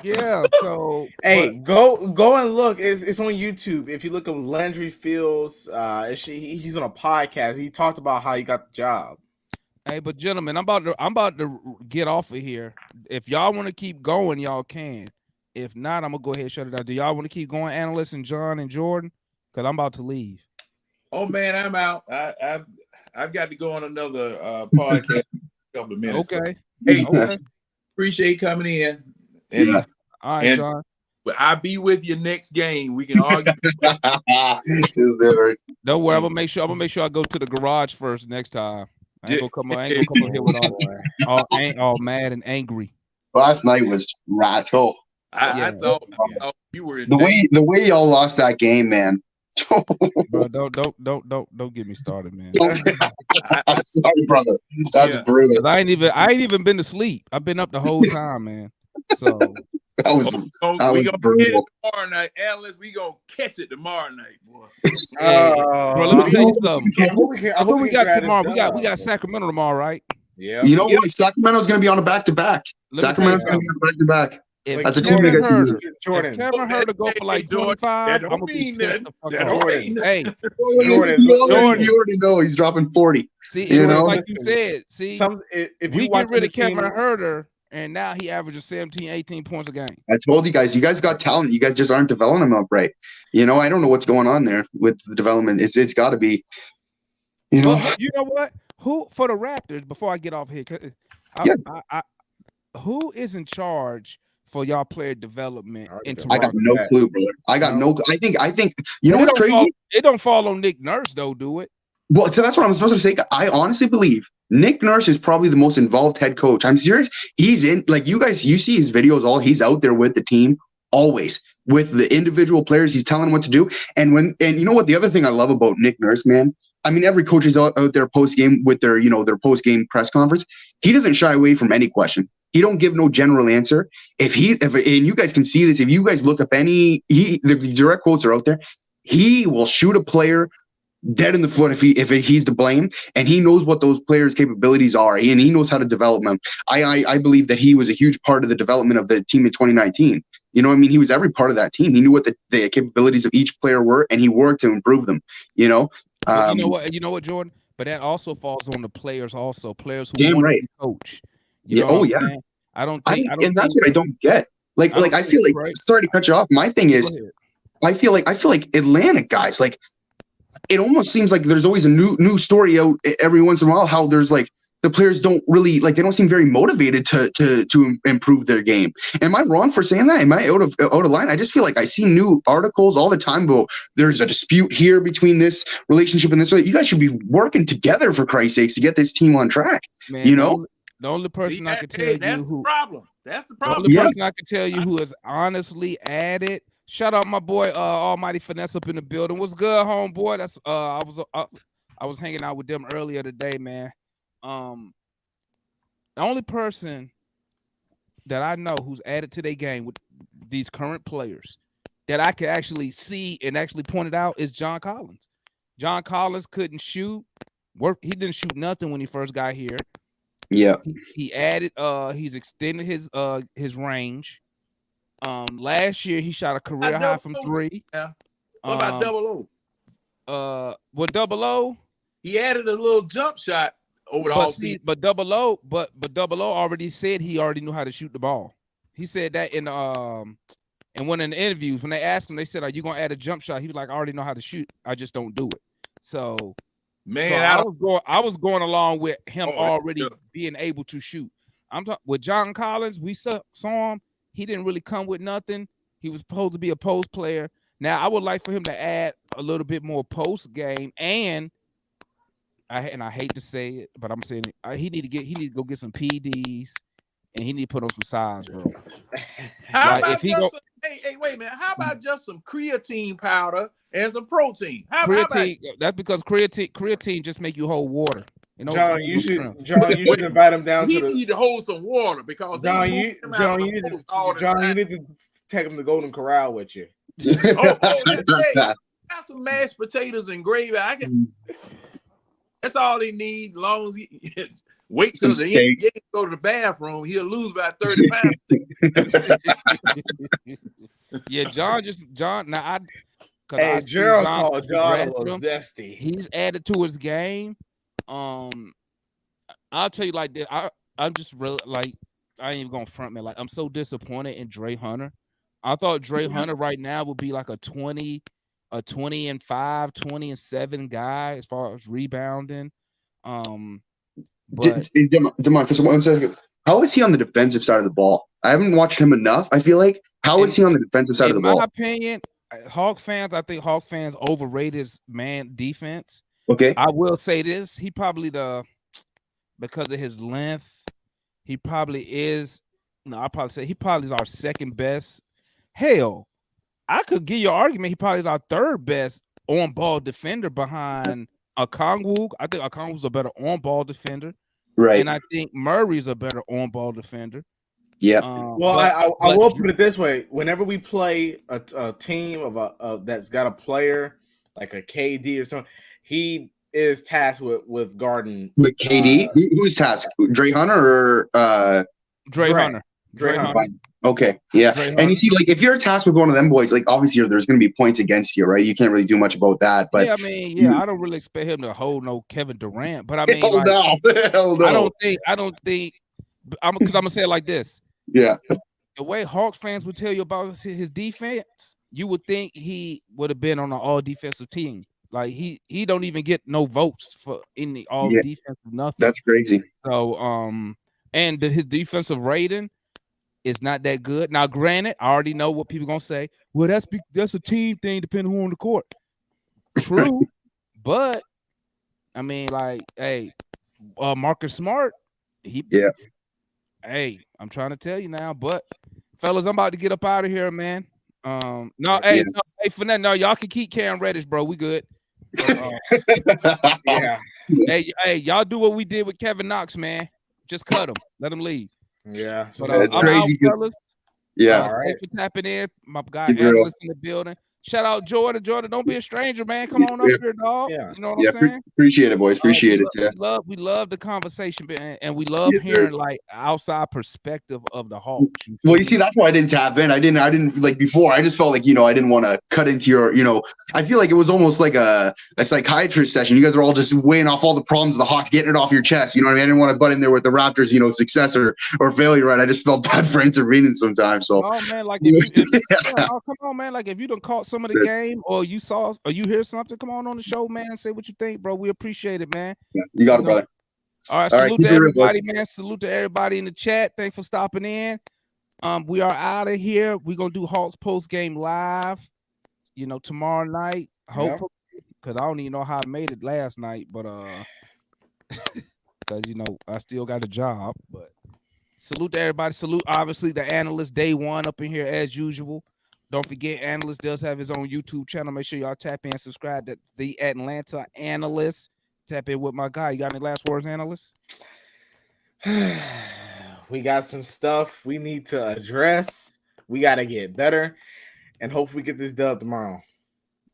Yeah, so hey, go and look. It's on YouTube. If you look up Landry Fields, he's on a podcast. He talked about how he got the job. Hey, but gentlemen, I'm about to get off of here. If y'all want to keep going, y'all can. If not, I'm gonna go ahead and shut it down. Do y'all want to keep going, analysts and John and Jordan? Because I'm about to leave. Oh man, I'm out. I've got to go on another podcast in a couple of minutes. Okay. Hey, okay. Appreciate coming in. And, all right, John. I'll be with you next game. We can argue. Don't worry, I'm gonna make sure I go to the garage first next time. I ain't gonna come up here with all mad and angry. Last night was rattle. I thought you were the way y'all lost that game, man. Bro, don't get me started, man. I'm sorry, brother. That's brutal. I ain't even been to sleep. I've been up the whole time, man. So that was brutal. Get it tomorrow night, Alice. We gonna catch it tomorrow night, boy. Bro, let me tell you something. Who we got tomorrow? We got Sacramento tomorrow, right? Yeah. You know what? Sacramento's gonna be on a back-to-back. Sacramento's gonna be on a back-to-back. That's a team that gets Jordan. If Kevin Huerter go for like 25, I'm gonna be Jordan. Hey, Jordan. You already know he's dropping 40. See, like you said, if we get rid of Kevin Huerter, and now he averages 17, 18 points a game. I told you guys got talent. You guys just aren't developing them up right. I don't know what's going on there with the development. It's got to be, Well, you know what? Who for the Raptors? Before I get off here, who is in charge for y'all player development in Toronto? I got no clue, brother. I think you know what's crazy? It don't fall on Nick Nurse though, do it? Well, so that's what I'm supposed to say. I honestly believe Nick Nurse is probably the most involved head coach. I'm serious. He's in, like, you see his videos, he's out there with the team always with the individual players. He's telling them what to do. And you know what? The other thing I love about Nick Nurse, man, I mean, every coach is out there post game with their post game press conference. He doesn't shy away from any question. He don't give no general answer. And you guys can see this, if you guys look up the direct quotes are out there, he will shoot a player dead in the foot if he's to blame, and he knows what those players' capabilities are, and he knows how to develop them. I believe that he was a huge part of the development of the team in 2019. He was every part of that team. He knew what the capabilities of each player were, and he worked to improve them. You know what, Jordan? but that also falls on the players. Also, players who Damn want right. to be coach. You Yeah. know what Oh I'm yeah. saying? I don't think. And that's what I don't get. I feel like, right. sorry to cut you off. My thing is, I feel like Atlantic guys, like, it almost seems like there's always a new story out every once in a while, how there's like the players don't really, like, they don't seem very motivated to improve their game. Am I wrong for saying that? Am I out of line? I just feel like I see new articles all the time about there's a dispute here between this relationship and this. You guys should be working together, for Christ's sakes, to get this team on track. Man, you know, the only person I can tell you that's who the problem. That's the the problem. only person I can tell you who has honestly added. Shout out my boy Almighty Finesse up in the building. What's good, homeboy? That's I was hanging out with them earlier today, man. The only person that I know who's added to their game with these current players that I can actually see and actually point it out is John Collins. John Collins couldn't shoot. He didn't shoot nothing when he first got here. Yeah. He added he's extended his range. Last year he shot a career high from 3. Yeah. What about double O? With double O, he added a little jump shot over the offseason. But double O already said he already knew how to shoot the ball. He said that in one of the interviews when they asked him, they said, "Are you gonna add a jump shot?" He was like, "I already know how to shoot. I just don't do it." So, man, I was going along with him already being able to shoot. I'm talking with John Collins. We saw him. He didn't really come with nothing. He was supposed to be a post player. Now, I would like for him to add a little bit more post game, and I hate to say it, but I'm saying it, he need to go get some PDs, and he need to put on some size, bro. How about hey, wait a minute. How about just some creatine powder and some protein? Creatine, that's because creatine just make you hold water. You know, John, you should invite him down. He need to hold some water because John, you need to take him to Golden Corral with you. Got some mashed potatoes and gravy. That's all they need. As long as he wait till the end, go to the bathroom, he'll lose about 30 pounds. Yeah, John. Now Gerald called John a little zesty. He's added to his game. I'll tell you like this. I'm just really like I ain't even gonna front man. Like I'm so disappointed in Dre Hunter. I thought Dre Hunter right now would be like a 20 and 5, 20 and 7 guy as far as rebounding. But Demond, for one second, how is he on the defensive side of the ball? I haven't watched him enough. I feel like how is he on the defensive side of the ball? In my opinion, I think Hawk fans overrated his man defense. Okay. I will say this. He probably because of his length, he probably is. No, I'll probably say he probably is our second best. Hell, I could give you an argument. He probably is our third best on-ball defender behind Okongwu. I think Okongwu's a better on-ball defender. Right. And I think Murray's a better on-ball defender. Yeah. I will put it this way: whenever we play a team of that's got a player like a KD or something, he is tasked with guarding. With KD, who's tasked? Dre Hunter or Dre Hunter? Dre Hunter. Okay, yeah. And you see, like, if you're tasked with one of them boys, like, obviously there's going to be points against you, right? You can't really do much about that. But yeah, I mean, I don't really expect him to hold no Kevin Durant. But I mean, hell no. I don't think. Because I'm gonna say it like this. Yeah. The way Hawks fans would tell you about his defense, you would think he would have been on an all defensive team. Like he don't even get no votes for any all defensive nothing. That's crazy. So and his defensive rating is not that good. Now, granted, I already know what people gonna say. Well, that's a team thing, depending who on the court. True, but I mean, like, hey, Marcus Smart, Hey, I'm trying to tell you now, but fellas, I'm about to get up out of here, man. Hey, Finette, no, y'all can keep Cam Reddish, bro. We good. Yeah. Hey, y'all do what we did with Kevin Knox, man. Just cut him. Let him leave. Yeah. But that's I'm crazy. out, fellas. Yeah. All right. Thanks for tapping in. My guy Analyst in the building. Shout out Jordan. Jordan, don't be a stranger, man. Come on up here, dog. Yeah. You know what I'm saying? Appreciate it, boys. Appreciate it. Yeah. We love the conversation, and we love Yes, sir. hearing like outside perspective of the Hawks. Well, you see, that's why I didn't tap in. I didn't like before. I just felt like, I didn't want to cut into your, I feel like it was almost like a psychiatrist session. You guys are all just weighing off all the problems of the Hawks, getting it off your chest. You know what I mean? I didn't want to butt in there with the Raptors, success or failure, right? I just felt bad for intervening sometimes. So, oh man, like come on, man. Like if you done caught some of the game or you saw or you hear something, come on the show, man. Say what you think, bro. We appreciate it, man. Yeah, you got it, brother. All right, salute to everybody, man. Salute to everybody in the chat. Thanks for stopping in. We are out of here. We're gonna do Hawks post game live, tomorrow night. Hopefully, because I don't even know how I made it last night, but because I still got a job. But salute to everybody. Salute, obviously, the analyst day one up in here as usual. Don't forget, Analyst does have his own YouTube channel. Make sure y'all tap in, subscribe to the Atlanta Analyst. Tap in with my guy. You got any last words, Analyst? We got some stuff we need to address. We got to get better, and hopefully we get this dub tomorrow.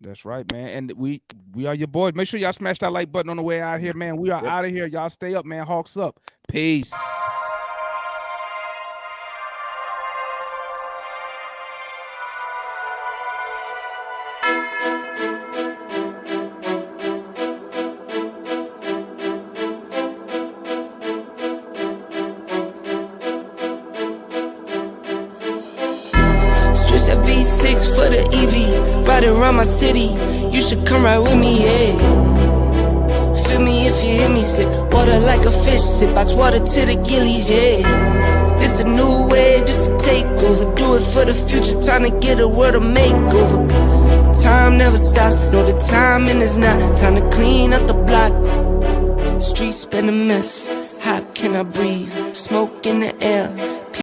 That's right, man. And we are your boys. Make sure y'all smash that like button on the way out here, man. We are out of here. Y'all stay up, man. Hawks up. Peace. Switch that V6 for the EV, ride it around my city. You should come ride with me, yeah. Feel me if you hear me sip, water like a fish sip, box water to the gillies, yeah. This a new wave, this a takeover. Do it for the future, time to get a world a makeover. Time never stops, no the timing is not. Time to clean up the block. Streets been a mess, how can I breathe? Smoke in the air.